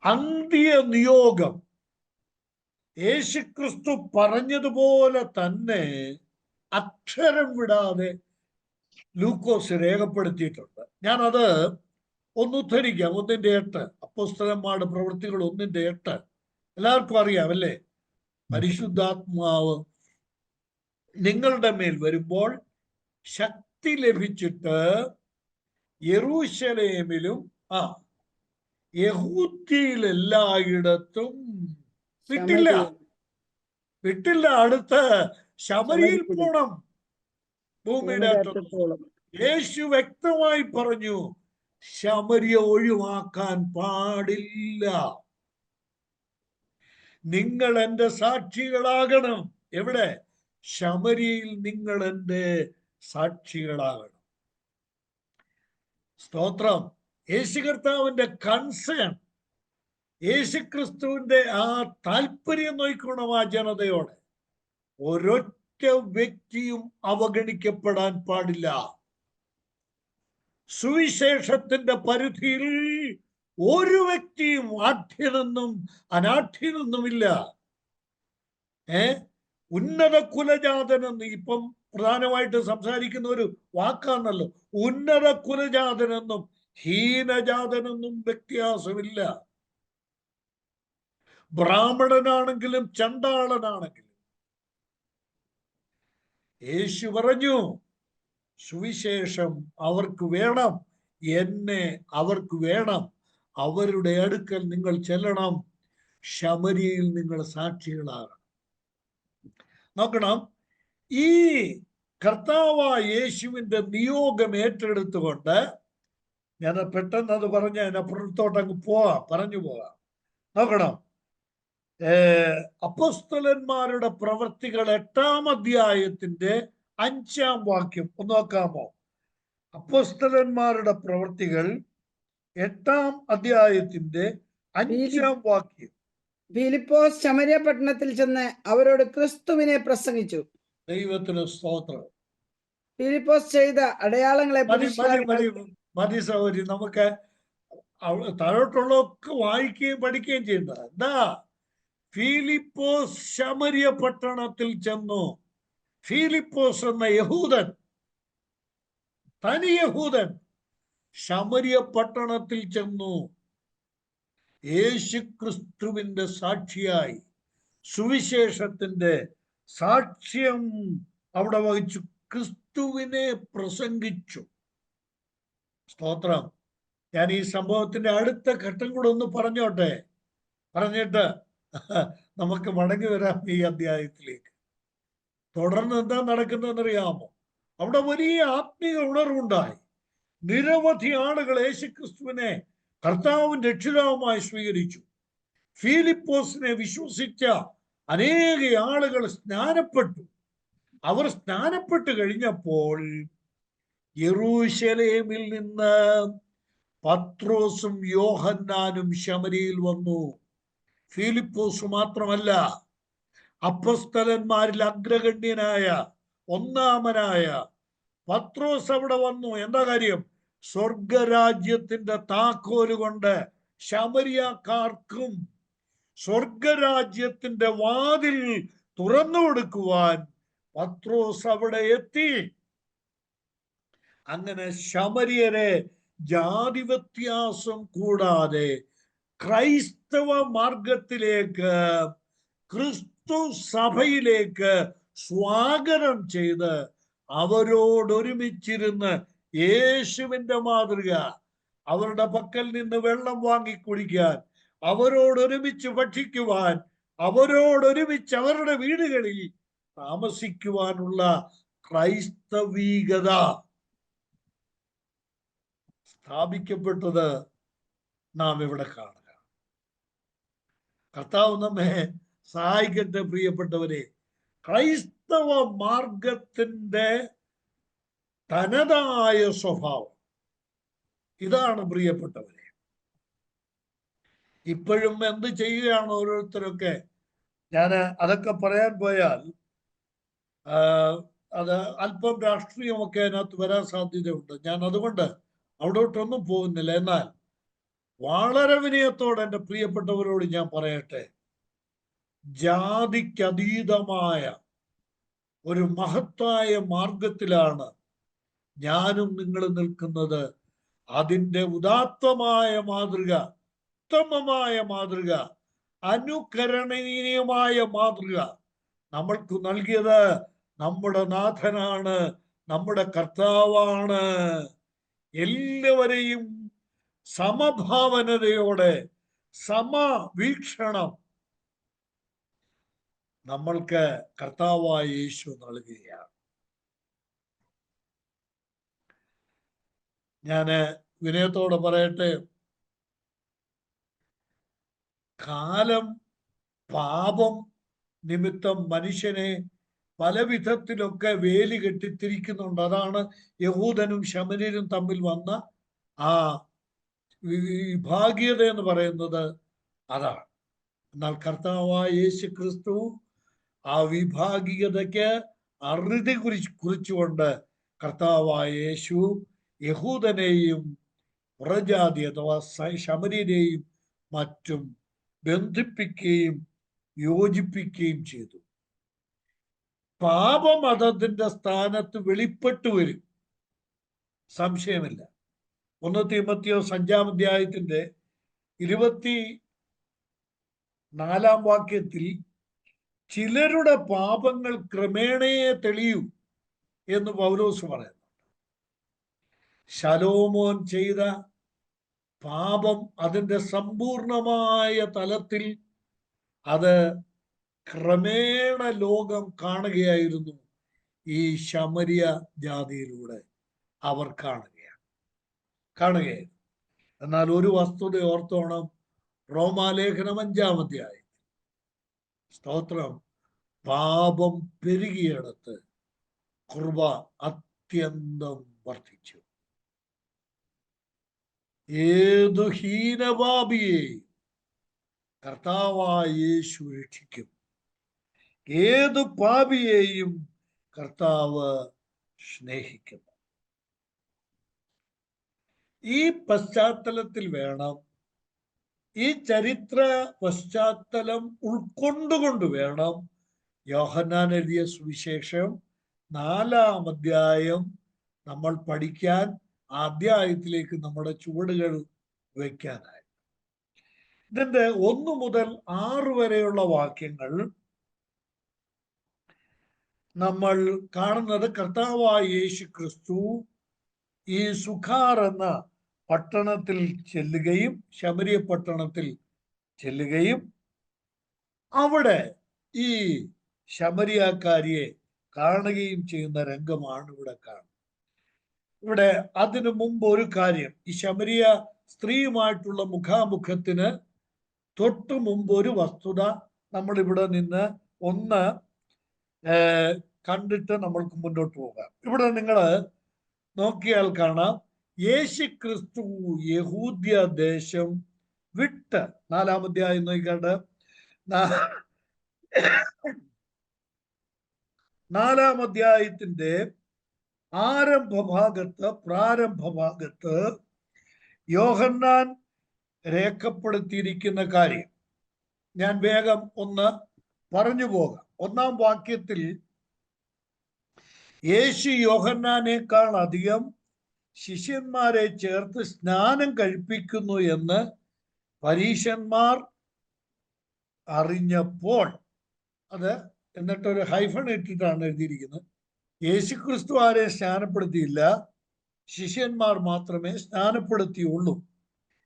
അന്ത്യ നിയോഗം യേശുക്രിസ്തു പറഞ്ഞതുപോലെ തന്നെ അക്ഷരം വിടാതെ ലൂക്കോസ് രേഖപ്പെടുത്തിയിട്ടുണ്ട്. ഞാനത് ഒന്ന് ഉദ്ധരിക്കാം. 1:8 അപ്പോസ്തലന്മാരുടെ പ്രവൃത്തികൾ 1:8 എല്ലാവർക്കും അറിയാം അല്ലേ? പരിശുദ്ധാത്മാവ് നിങ്ങളുടെ മേൽ വരുമ്പോൾ ശക്തി ലഭിച്ചിട്ട് യെരൂശലേമിലും യഹൂദ്യയിലെല്ലായിടത്തും വിട്ടില്ല, അടുത്ത് ശമരിയിൽ പോണം, ഭൂമിയുടെ അറ്റത്തോളം. യേശു വ്യക്തമായി പറഞ്ഞു, ശമരിയ ഒഴിവാക്കാൻ പാടില്ല. നിങ്ങൾ എന്റെ സാക്ഷികളാകണം. എവിടെ? ശമരിയിൽ നിങ്ങൾ എന്റെ സാക്ഷികളാകണം. സ്തോത്രം. യേശു കർത്താവിന്റെ കൺസേൺ, യേശുക്രിസ്തുവിന്റെ ആ താല്പര്യം നോക്കണം. ആ ജനതയോടെ ഒരൊറ്റ വ്യക്തിയും അവഗണിക്കപ്പെടാൻ പാടില്ല. സുവിശേഷത്തിന്റെ പരിധിയിൽ ഒരു വ്യക്തിയും ആഢ്യനെന്നും അനാഢ്യനെന്നുമില്ല. ഉന്നത കുലജാതനെന്ന് ഇപ്പം പ്രധാനമായിട്ട് സംസാരിക്കുന്ന ഒരു വാക്കാണല്ലോ. ഉന്നത കുലജാതനെന്നും ഹീനജാതനെന്നും വ്യത്യാസമില്ല. ബ്രാഹ്മണനാണെങ്കിലും ചണ്ടാളനാണെങ്കിലും യേശു പറഞ്ഞു സുവിശേഷം അവർക്ക് വേണം. എന്നെ അവർക്ക് വേണം. അവരുടെ അടുക്കൽ നിങ്ങൾ ചെല്ലണം. ശമരിയിൽ നിങ്ങൾ സാക്ഷികളാകണം. നോക്കണം, ഈ കർത്താവായ യേശുവിന്റെ നിയോഗം ഏറ്റെടുത്തുകൊണ്ട്, ഞാൻ പെട്ടെന്ന് അത് പറഞ്ഞ അതിനപ്പുറത്തോട്ട് അങ്ങ് പറഞ്ഞു പോവാം. നോക്കണം, അപ്പോസ്തലന്മാരുടെ പ്രവൃത്തികൾ 8-ാം അധ്യായത്തിന്റെ 5-ാം വാക്യം ഒന്ന് നോക്കാമോ? അപ്പോസ്തലന്മാരുടെ പ്രവൃത്തികൾ 8-ാം അധ്യായത്തിന്റെ 5-ാം വാക്യം. ഫിലിപ്പോസ് ശമര്യ പട്ടണത്തിൽ ചെന്ന് അവരോട് ക്രിസ്തുവിനെ പ്രസംഗിച്ചു. ദൈവത്തിന് സ്തോത്രം. ഫിലിപ്പോസ് ചെയ്ത അടയാളങ്ങളെ മതി സഹോദരി, നമുക്ക് താഴോട്ടുള്ളതൊക്കെ വായിക്കുകയും പഠിക്കുകയും ചെയ്യേണ്ടത്. എന്താ? ഫിലിപ്പോസ് ശമര്യ പട്ടണത്തിൽ ചെന്നു. ഫിലിപ്പോസ് എന്ന യഹൂദൻ, തനി യഹൂദൻ, ശമര്യ പട്ടണത്തിൽ ചെന്നു യേശു ക്രിസ്തുവിന്റെ സാക്ഷിയായി സുവിശേഷത്തിന്റെ സാക്ഷ്യം അവിടെ വഹിച്ചു ക്രിസ്തുവിനെ പ്രസംഗിച്ചു. സ്തോത്രം. ഞാൻ ഈ സംഭവത്തിന്റെ അടുത്ത ഘട്ടം കൂടെ ഒന്ന് പറഞ്ഞിട്ട് നമുക്ക് മടങ്ങി വരാം ഈ അധ്യായത്തിലേക്ക്. തുടർന്ന് എന്താ നടക്കുന്നതെന്നറിയാമോ? അവിടെ വലിയ ആത്മീയ ഉണർവുണ്ടായി. നിരവധി ആളുകൾ യേശുക്രിസ്തുവിനെ കർത്താവും രക്ഷിതാവുമായി സ്വീകരിച്ചു. ഫിലിപ്പോസിനെ വിശ്വസിച്ച അനേക ആളുകൾ സ്നാനപ്പെട്ടു. അവർ സ്നാനപ്പെട്ട് കഴിഞ്ഞപ്പോൾ യെരൂശലേമിൽ നിന്ന് പത്രോസും യോഹന്നാനും ശമരിയിൽ വന്നു. ഫിലിപ്പോസ് മാത്രമല്ല, അപ്പോസ്തലന്മാരിൽ അഗ്രഗണ്യനായ ഒന്നാമനായ പത്രോസ് അവിടെ വന്നു. എന്താ കാര്യം? സ്വർഗരാജ്യത്തിന്റെ താക്കോല് കൊണ്ട് ശമരിയക്കാർക്കും സ്വർഗരാജ്യത്തിന്റെ വാതിൽ തുറന്നു കൊടുക്കുവാൻ പത്രോസ് അവിടെ എത്തി. അങ്ങനെ ശമരിയരെ ജാതി വ്യത്യാസം കൂടാതെ ക്രൈസ്തവ മാർഗത്തിലേക്ക്, ക്രിസ്തു സഭയിലേക്ക് സ്വാഗതം ചെയ്ത് അവരോടൊരുമിച്ചിരുന്ന് യേശുവിന്റെ മാതൃക, അവരുടെ പക്കൽ നിന്ന് വെള്ളം വാങ്ങി കുടിക്കാൻ, അവരോടൊരുമിച്ച് ഭക്ഷിക്കുവാൻ, അവരോടൊരുമിച്ച് അവരുടെ വീടുകളിൽ താമസിക്കുവാനുള്ള ക്രൈസ്തവീകത സ്ഥാപിക്കപ്പെട്ടത് നാം ഇവിടെ കാണുക. കർത്താവ് നമ്മെ സഹായിക്കട്ടെ പ്രിയപ്പെട്ടവരെ. ക്രൈസ്തവ മാർഗത്തിന്റെ തനതായ സ്വഭാവം ഇതാണ് പ്രിയപ്പെട്ടവരെ. ഇപ്പോഴും എന്ത് ചെയ്യുകയാണ് ഓരോരുത്തരൊക്കെ? ഞാൻ അതൊക്കെ പറയാൻ പോയാൽ അത് അല്പം രാഷ്ട്രീയമൊക്കെ അതിനകത്ത് വരാൻ സാധ്യതയുണ്ട്. ഞാൻ അതുകൊണ്ട് അവിടോട്ടൊന്നും പോകുന്നില്ല. എന്നാൽ വളരെ വിനയത്തോടെ എൻ്റെ പ്രിയപ്പെട്ടവരോട് ഞാൻ പറയട്ടെ, ജാതിക്കതീതമായ ഒരു മഹത്തായ മാർഗത്തിലാണ് ഞാനും നിങ്ങൾ നിൽക്കുന്നത്. അതിൻ്റെ ഉദാത്തമായ മാതൃക, ഉത്തമമായ മാതൃക, അനുകരണീയമായ മാതൃക നമ്മൾക്ക് നൽകിയത് നമ്മുടെ നാഥനാണ്, നമ്മുടെ കർത്താവാണ്. എല്ലാവരെയും സമഭാവനതയോടെ, സമവീക്ഷണം നമ്മൾക്ക് കർത്താവായ യേശു നൽകുകയാണ്. ഞാന് വിനയത്തോടെ പറയട്ടെ, കാലം പാപം നിമിത്തം മനുഷ്യനെ പല വിധത്തിലൊക്കെ വേലി കെട്ടിത്തിരിക്കുന്നുണ്ട്. അതാണ് യഹൂദനും ശമര്യനും തമ്മിൽ വന്ന ആ വിഭാഗീയത എന്ന് പറയുന്നത് അതാണ്. എന്നാൽ കർത്താവായ യേശു ക്രിസ്തു ആ വിഭാഗീയതയ്ക്ക് അറുതി കുറിച്ചുകൊണ്ട് കർത്താവായ യേശു യഹൂദനെയും പുറജാതി അഥവാ ശമര്യരെയും മറ്റും ബന്ധിപ്പിക്കുകയും യോജിപ്പിക്കുകയും ചെയ്തു. പാപമതത്തിന്റെ സ്ഥാനത്ത് വെളിപ്പെട്ടു വരും, സംശയമില്ല. 1 തീമോഥെയോസ് 5-ാം അധ്യായത്തിന്റെ 24-ാം വാക്യത്തിൽ ചിലരുടെ പാപങ്ങൾ ക്രമേണയെ തെളിയൂ എന്ന് പൗലോസ് പറയുന്നു. ശലോമോൻ ചെയ്ത പാപം അതിൻ്റെ സമ്പൂർണമായ തലത്തിൽ അത് ക്രമേണ ലോകം കാണുകയായിരുന്നു. ഈ ശമരിയ ജാതിയിലൂടെ അവർ കാണുകയായിരുന്നു. എന്നാൽ ഒരു വസ്തുത ഓർത്തോണം, റോമാലേഖനം 5-ാം അധ്യായം, സ്തോത്രം, പാപം പെരുകിയിടത്ത് കൃപ അത്യന്തം വർദ്ധിച്ചു. ഏതു ഹീനപാപിയെയും കർത്താവായ യേശു രക്ഷിക്കും. ഏതു പാപിയെയും കർത്താവ് സ്നേഹിക്കുന്നു. ഈ പശ്ചാത്തലത്തിൽ വേണം, ഈ ചരിത്ര പശ്ചാത്തലം ഉൾക്കൊണ്ടുകൊണ്ട് വേണം യോഹന്നാൻ എഴുതിയ സുവിശേഷം 4-ാം അധ്യായം നമ്മൾ പഠിക്കാൻ, ആ അധ്യായത്തിലേക്ക് നമ്മുടെ ചുവടുകൾ വയ്ക്കാനായി. ഇതിന്റെ 1 മുതൽ 6 വരെയുള്ള വാക്യങ്ങൾ നമ്മൾ കാണുന്നത് കർത്താവായ യേശു ക്രിസ്തു ഈ സുഖാർ എന്ന പട്ടണത്തിൽ ചെല്ലുകയും, ശമരിയ പട്ടണത്തിൽ ചെല്ലുകയും, അവിടെ ഈ ശമരിയാക്കാരിയെ കാണുകയും ചെയ്യുന്ന രംഗമാണ് ഇവിടെ കാണുന്നത്. ഇവിടെ അതിനു മുമ്പ് ഒരു കാര്യം, ഈ ശമരിയ സ്ത്രീയുമായിട്ടുള്ള മുഖാമുഖത്തിന് തൊട്ടു മുമ്പ് ഒരു വസ്തുത നമ്മൾ ഇവിടെ നിന്ന് ഒന്ന് കണ്ടിട്ട് നമ്മൾക്ക് മുന്നോട്ട് പോകാം. ഇവിടെ നിങ്ങൾ നോക്കിയാൽ കാണാം, യേശു ക്രിസ്തു യഹൂദ്യ ദേശം വിട്ട്, 4-ാം അധ്യായം നോക്കിക്കാണ്ട് 4-ാം അധ്യായത്തിന്റെ പ്രാരംഭ ഭാഗത്ത് യോഹന്നാൻ രേഖപ്പെടുത്തിയിരിക്കുന്ന കാര്യം ഞാൻ വേഗം ഒന്ന് പറഞ്ഞു പോകാം. 1-ാം വാക്യത്തിൽ യേശു യോഹന്നാനേക്കാൾ അധികം ശിഷ്യന്മാരെ ചേർത്ത് സ്നാനം കഴിപ്പിക്കുന്നു എന്ന് പരീശന്മാർ അറിഞ്ഞപ്പോൾ, അത് എന്നിട്ടൊരു ഹൈഫൺ ഇട്ടിട്ടാണ് എഴുതിയിരിക്കുന്നത്, യേശുക്രിസ്തു ആരെ സ്നാനപ്പെടുത്തിയില്ല, ശിഷ്യന്മാർ മാത്രമേ സ്നാനപ്പെടുത്തിയുള്ളൂ.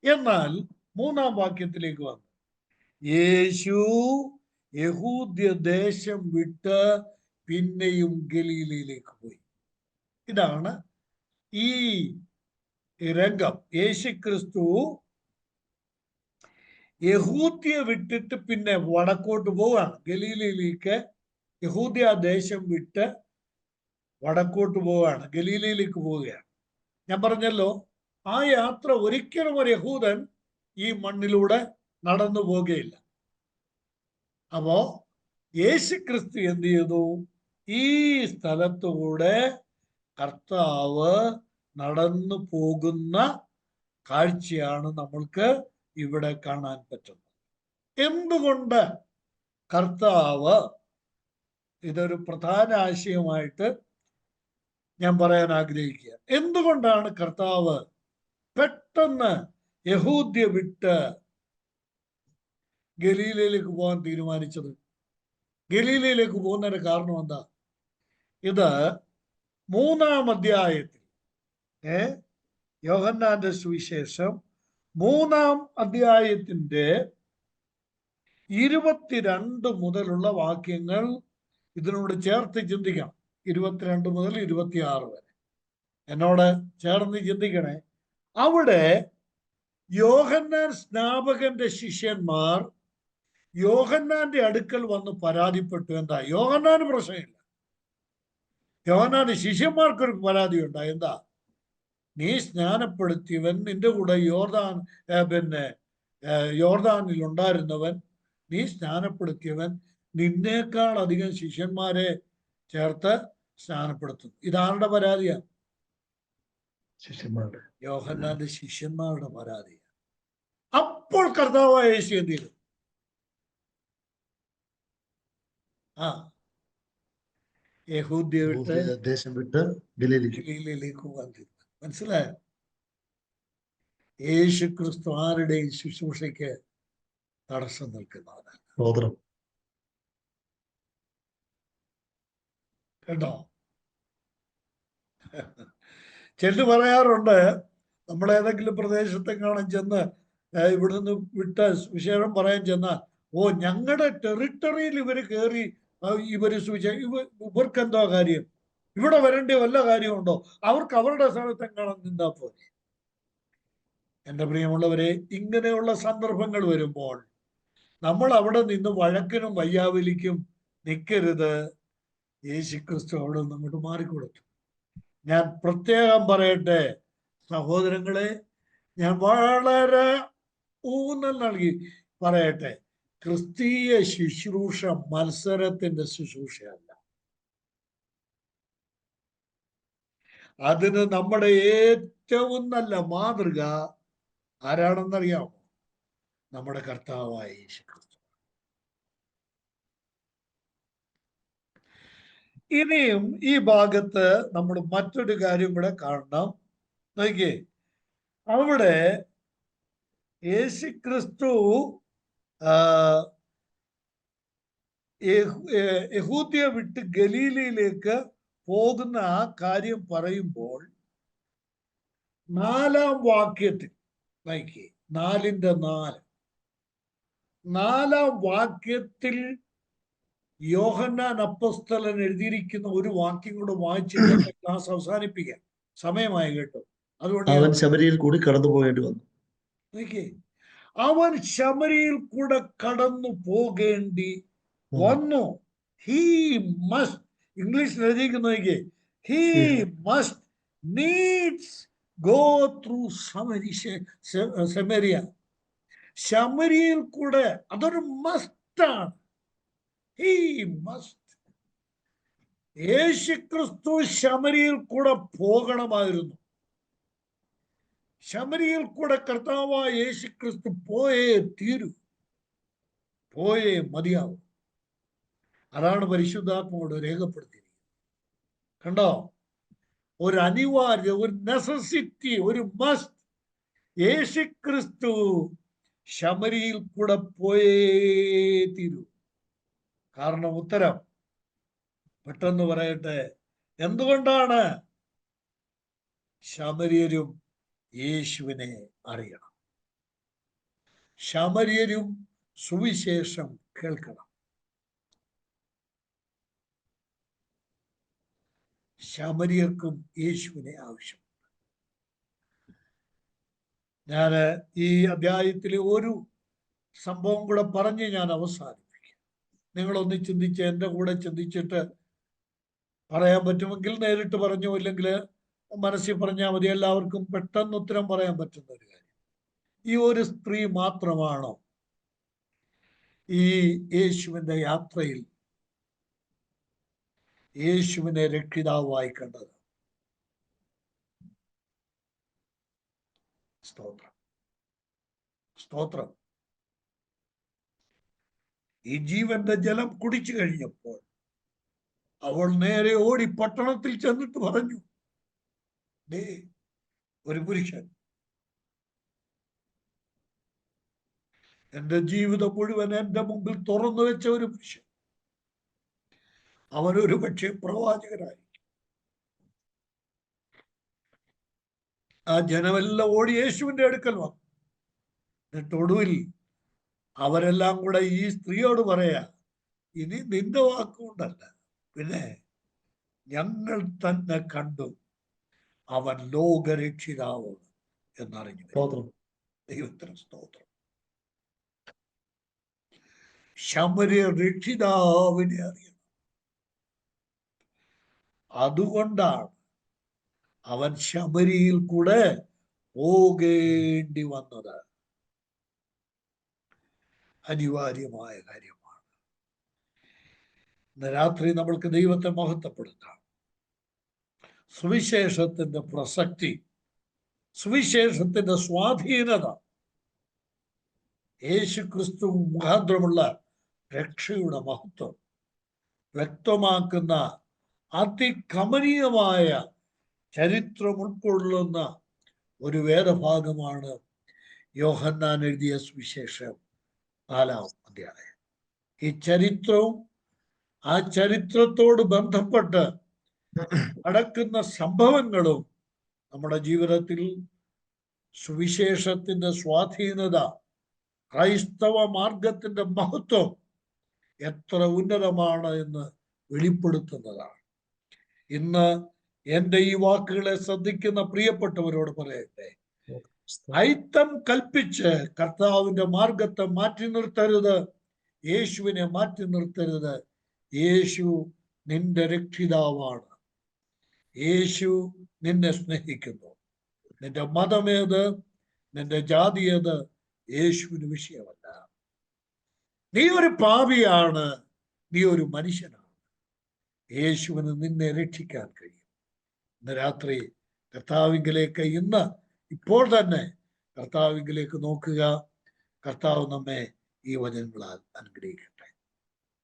എന്നാൽ 3-ാം വാക്യത്തിലേക്ക് വന്നു, യേശു യഹൂദ്യ ദേശം വിട്ട് പിന്നെയും ഗലീലയിലേക്ക് പോയി. ഇതാണ് ഈ രംഗം. യേശുക്രിസ്തു യഹൂദ്യ വിട്ടിട്ട് പിന്നെ വടക്കോട്ട് പോവുകയാണ്, ഗലീലയിലേക്ക്. യഹൂദ്യ ദേശം വിട്ട് വടക്കോട്ട് പോവുകയാണ്, ഗലീലയിലേക്ക് പോവുകയാണ്. ഞാൻ പറഞ്ഞല്ലോ, ആ യാത്ര ഒരിക്കലും ഒരു യഹൂദൻ ഈ മണ്ണിലൂടെ നടന്നു പോകുകയില്ല. അപ്പോ യേശുക്രിസ്തു എന്ത് ചെയ്തു? ഈ സ്ഥലത്തുകൂടെ കർത്താവ് നടന്നു പോകുന്ന കാഴ്ചയാണ് നമ്മൾക്ക് ഇവിടെ കാണാൻ പറ്റുന്നത്. എന്തുകൊണ്ട് കർത്താവ്, ഇതൊരു പ്രധാന ആശയമായിട്ട് ഞാൻ പറയാൻ ആഗ്രഹിക്കുക, എന്തുകൊണ്ടാണ് കർത്താവ് പെട്ടെന്ന് യഹൂദ്യ വിട്ട് ഗലീലയിലേക്ക് പോകാൻ തീരുമാനിച്ചത്? ഗലീലയിലേക്ക് പോകുന്നതിന്റെ കാരണം എന്താ? ഇത് 3-ാം അധ്യായത്തിൽ, യോഹന്നാന്റെ സുവിശേഷം 3-ാം അധ്യായത്തിന്റെ 22 മുതലുള്ള വാക്യങ്ങൾ ഇതിനോട് ചേർത്ത് ചിന്തിക്കണം. 22 മുതൽ 26 വരെ എന്നോട് ചേർന്ന് ചിന്തിക്കണേ. അവിടെ യോഹന്നാൻ സ്നാപകന്റെ ശിഷ്യന്മാർ യോഹന്നാന്റെ അടുക്കൽ വന്ന് പരാതിപ്പെട്ടു. എന്താ? യോഹന്നാന് പ്രശ്നമില്ല, യോഹന്നാന്റെ ശിഷ്യന്മാർക്കൊരു പരാതി ഉണ്ടായി. എന്താ? നീ സ്നാനപ്പെടുത്തിയവൻ, നിന്റെ കൂടെ യോർദാനിൽ ഉണ്ടായിരുന്നവൻ, നീ സ്നാനപ്പെടുത്തിയവൻ നിന്നേക്കാൾ അധികം ശിഷ്യന്മാരെ ചേർത്ത് സ്നാനപ്പെടുത്തുന്നു. ഇതാരുടെ പരാതിയാ? ശിഷ്യന്മാരുടെ, യോഹന്നാന്റെ ശിഷ്യന്മാരുടെ പരാതിയാണ്. അപ്പോൾ കർത്താവായ യേശു എന്ത് ചെയ്തു? യഹൂദ്യ വിട്ട് ദേശം വിട്ട് ഗലീലയിലേക്ക് പോകാൻ തീരുമാനം. മനസ്സിലായോ? യേശു ക്രിസ്തു ആരുടെയും ശുശ്രൂഷയ്ക്ക് തടസ്സം നിൽക്കുന്നവനല്ല. കേട്ടോ? ചെല്ലു പറയാറുണ്ട്, നമ്മൾ ഏതെങ്കിലും പ്രദേശത്തെ കാണാൻ ചെന്ന് ഇവിടുന്ന് വിട്ട വിശേഷം പറയാൻ ചെന്നാൽ, ഓ ഞങ്ങളുടെ ടെറിട്ടറിയിൽ ഇവർ കയറി ഇവര് ഇവർക്ക് എന്തോ കാര്യം, ഇവിടെ വരേണ്ട വല്ല കാര്യമുണ്ടോ, അവർക്ക് അവരുടെ സ്ഥലത്തെ കാണാൻ നിന്നാ പോലെ. എൻ്റെ പ്രിയമുള്ളവരെ, ഇങ്ങനെയുള്ള സന്ദർഭങ്ങൾ വരുമ്പോൾ നമ്മൾ അവിടെ നിന്ന് വഴക്കിനും വയ്യാവലിക്കും നിൽക്കരുത്. യേശുക്രിസ്തു അവിടെ നിന്ന് അങ്ങോട്ട് മാറിക്കൊടുത്തു. ഞാൻ പ്രത്യേകം പറയട്ടെ സഹോദരങ്ങളെ, ഞാൻ വളരെ ഊന്നൽ നൽകി പറയട്ടെ, ക്രിസ്തീയ ശുശ്രൂഷ മത്സരത്തിന്റെ ശുശ്രൂഷയല്ല. അതിന് നമ്മുടെ ഏറ്റവും നല്ല മാതൃക ആരാണെന്നറിയാമോ? നമ്മുടെ കർത്താവായ യേശുക്രിസ്തു. ഇനിയും ഈ ഭാഗത്ത് നമ്മൾ മറ്റൊരു കാര്യം കൂടെ കാണണം. നോക്കിയേ, അവിടെ യേശുക്രിസ്തു യഹൂദ്യ വിട്ട് ഗലീലയിലേക്ക് പോകുന്ന ആ കാര്യം പറയുമ്പോൾ 4-ാം വാക്യത്തിൽ നോക്കിയേ, 4:4 4-ാം വാക്യത്തിൽ യോഹന്നാൻ അപ്പോസ്തലൻ എഴുതിയിരിക്കുന്ന ഒരു വാക്യം കൂടെ വായിച്ചിട്ട് ക്ലാസ് അവസാനിപ്പിക്കാം. സമയമായി കേട്ടോ. അതുകൊണ്ട് അവൻ ശമരിയിൽ കൂടി കടന്നു പോകേണ്ടി വന്നു. അവൻ ശമരിയിൽ കൂടെ കടന്നു പോകേണ്ടി വന്നു. ഹീ മസ്റ്റ്, ഇംഗ്ലീഷിൽ എഴുതിയിരിക്കുന്ന he must needs go through Samaria. ശമരിയിൽ കൂടെ, അതൊരു മസ്റ്റാണ്. He must. യേശുക്രിസ്തു ശമരിയിൽ കൂടെ പോകണമായിരുന്നു. ശമരിയിൽ കൂടെ കർത്താവായ യേശുക്രിസ്തു പോയേ തീരൂ, പോയേ മതിയാവും. അതാണ് പരിശുദ്ധാത്മാവോട് രേഖപ്പെടുത്തിയിരിക്കുന്നത്. കണ്ടോ, ഒരു അനിവാര്യ, ഒരു നെസസിറ്റി, ഒരു മസ്റ്റ്. യേശുക്രിസ്തു ശമരിയിൽ കൂടെ പോയേ തീരൂ. കാരണം ഉത്തരം പെട്ടെന്ന് പറയട്ടെ, എന്തുകൊണ്ടാണ്? ശമര്യരും യേശുവിനെ അറിയണം, ശമര്യരും സുവിശേഷം കേൾക്കണം. ശമര്യർക്കും യേശുവിനെ ആവശ്യം. ഞാൻ ഈ അധ്യായത്തിലെ ഒരു സംഭവം കൂടെ പറഞ്ഞ് ഞാൻ അവസാനിപ്പിക്കും. നിങ്ങളൊന്ന് ചിന്തിച്ച്, എൻ്റെ കൂടെ ചിന്തിച്ചിട്ട് പറയാൻ പറ്റുമെങ്കിൽ നേരിട്ട് പറഞ്ഞു, ഇല്ലെങ്കിൽ മനസ്സിൽ പറഞ്ഞാൽ മതി. എല്ലാവർക്കും പെട്ടെന്ന് ഉത്തരം പറയാൻ പറ്റുന്ന ഒരു കാര്യം, ഈ ഒരു സ്ത്രീ മാത്രമാണോ ഈ യേശുവിൻ്റെ യാത്രയിൽ യേശുവിനെ രക്ഷിതാവായി കണ്ടത്? സ്തോത്രം, സ്തോത്രം. ഈ ജീവന്റെ ജലം കുടിച്ചു കഴിഞ്ഞപ്പോൾ അവൾ നേരെ ഓടി പട്ടണത്തിൽ ചെന്നിട്ട് പറഞ്ഞു, ഒരു പുരുഷൻ എന്റെ ജീവിതം മുഴുവൻ എന്റെ മുമ്പിൽ തുറന്നു വെച്ച ഒരു പുരുഷൻ, അവനൊരു പക്ഷേ പ്രവാചകനായി. ആ ജനമെല്ലാം ഓടി യേശുവിന്റെ അടുക്കൽ വന്നു. എന്നിട്ട് ഒടുവിൽ അവരെല്ലാം കൂടെ ഈ സ്ത്രീയോട് പറയാ, ഇനി നിന്റെ വാക്കുകൊണ്ടല്ല, പിന്നെ ഞങ്ങൾ തന്നെ കണ്ടു അവൻ ലോകരക്ഷിതാവ് എന്നറിഞ്ഞു. ദൈവത്തിന് സ്തോത്രം. ശമര്യ രക്ഷിതാവിനെ അറിയണം. അതുകൊണ്ടാണ് അവൻ ശമരിയിൽ കൂടെ പോകേണ്ടി വന്നത്. അനിവാര്യമായ കാര്യമാണ്. ഇന്ന് രാത്രി നമ്മൾക്ക് ദൈവത്തെ മഹത്വപ്പെടുത്താം. സുവിശേഷത്തിന്റെ പ്രസക്തി, സുവിശേഷത്തിന്റെ സ്വാധീനത, യേശുക്രിസ്തു മുഖാന്തരമുള്ള രക്ഷയുടെ മഹത്വം വ്യക്തമാക്കുന്ന അതികമനീയമായ ചരിത്രം ഉൾക്കൊള്ളുന്ന ഒരു വേദഭാഗമാണ് യോഹന്നാൻ എഴുതിയ സുവിശേഷം 4-ാം അധ്യായം. ഈ ചരിത്രവും ആ ചരിത്രത്തോട് ബന്ധപ്പെട്ട് നടക്കുന്ന സംഭവങ്ങളും നമ്മുടെ ജീവിതത്തിൽ സുവിശേഷത്തിന്റെ സ്വാധീനത, ക്രൈസ്തവ മാർഗത്തിന്റെ മഹത്വം എത്ര ഉന്നതമാണ് എന്ന് വെളിപ്പെടുത്തുന്നതാണ്. ഇന്ന് എൻ്റെ ഈ വാക്കുകളെ ശ്രദ്ധിക്കുന്ന പ്രിയപ്പെട്ടവരോട് പറയട്ടെ, ഐത്തം കൽപ്പിച്ച് കർത്താവിന്റെ മാർഗത്തെ മാറ്റി നിർത്തരുത്, യേശുവിനെ മാറ്റി നിർത്തരുത്. യേശു നിന്റെ രക്ഷിതാവാണ്. യേശു നിന്നെ സ്നേഹിക്കുന്നു. നിന്റെ മതമേത്, നിന്റെ ജാതി ഏത്, യേശുവിന് വിഷയമല്ല. നീ ഒരു പാപിയാണ്, നീ ഒരു മനുഷ്യനാണ്. യേശുവിന് നിന്നെ രക്ഷിക്കാൻ കഴിയും. ഇന്ന് രാത്രി കർത്താവിങ്കിലേക്ക്, ഇപ്പോൾ തന്നെ കർത്താവിങ്കിലേക്ക് നോക്കുക. കർത്താവ് നമ്മെ ഈ വചനങ്ങളാൽ അനുഗ്രഹിക്കും.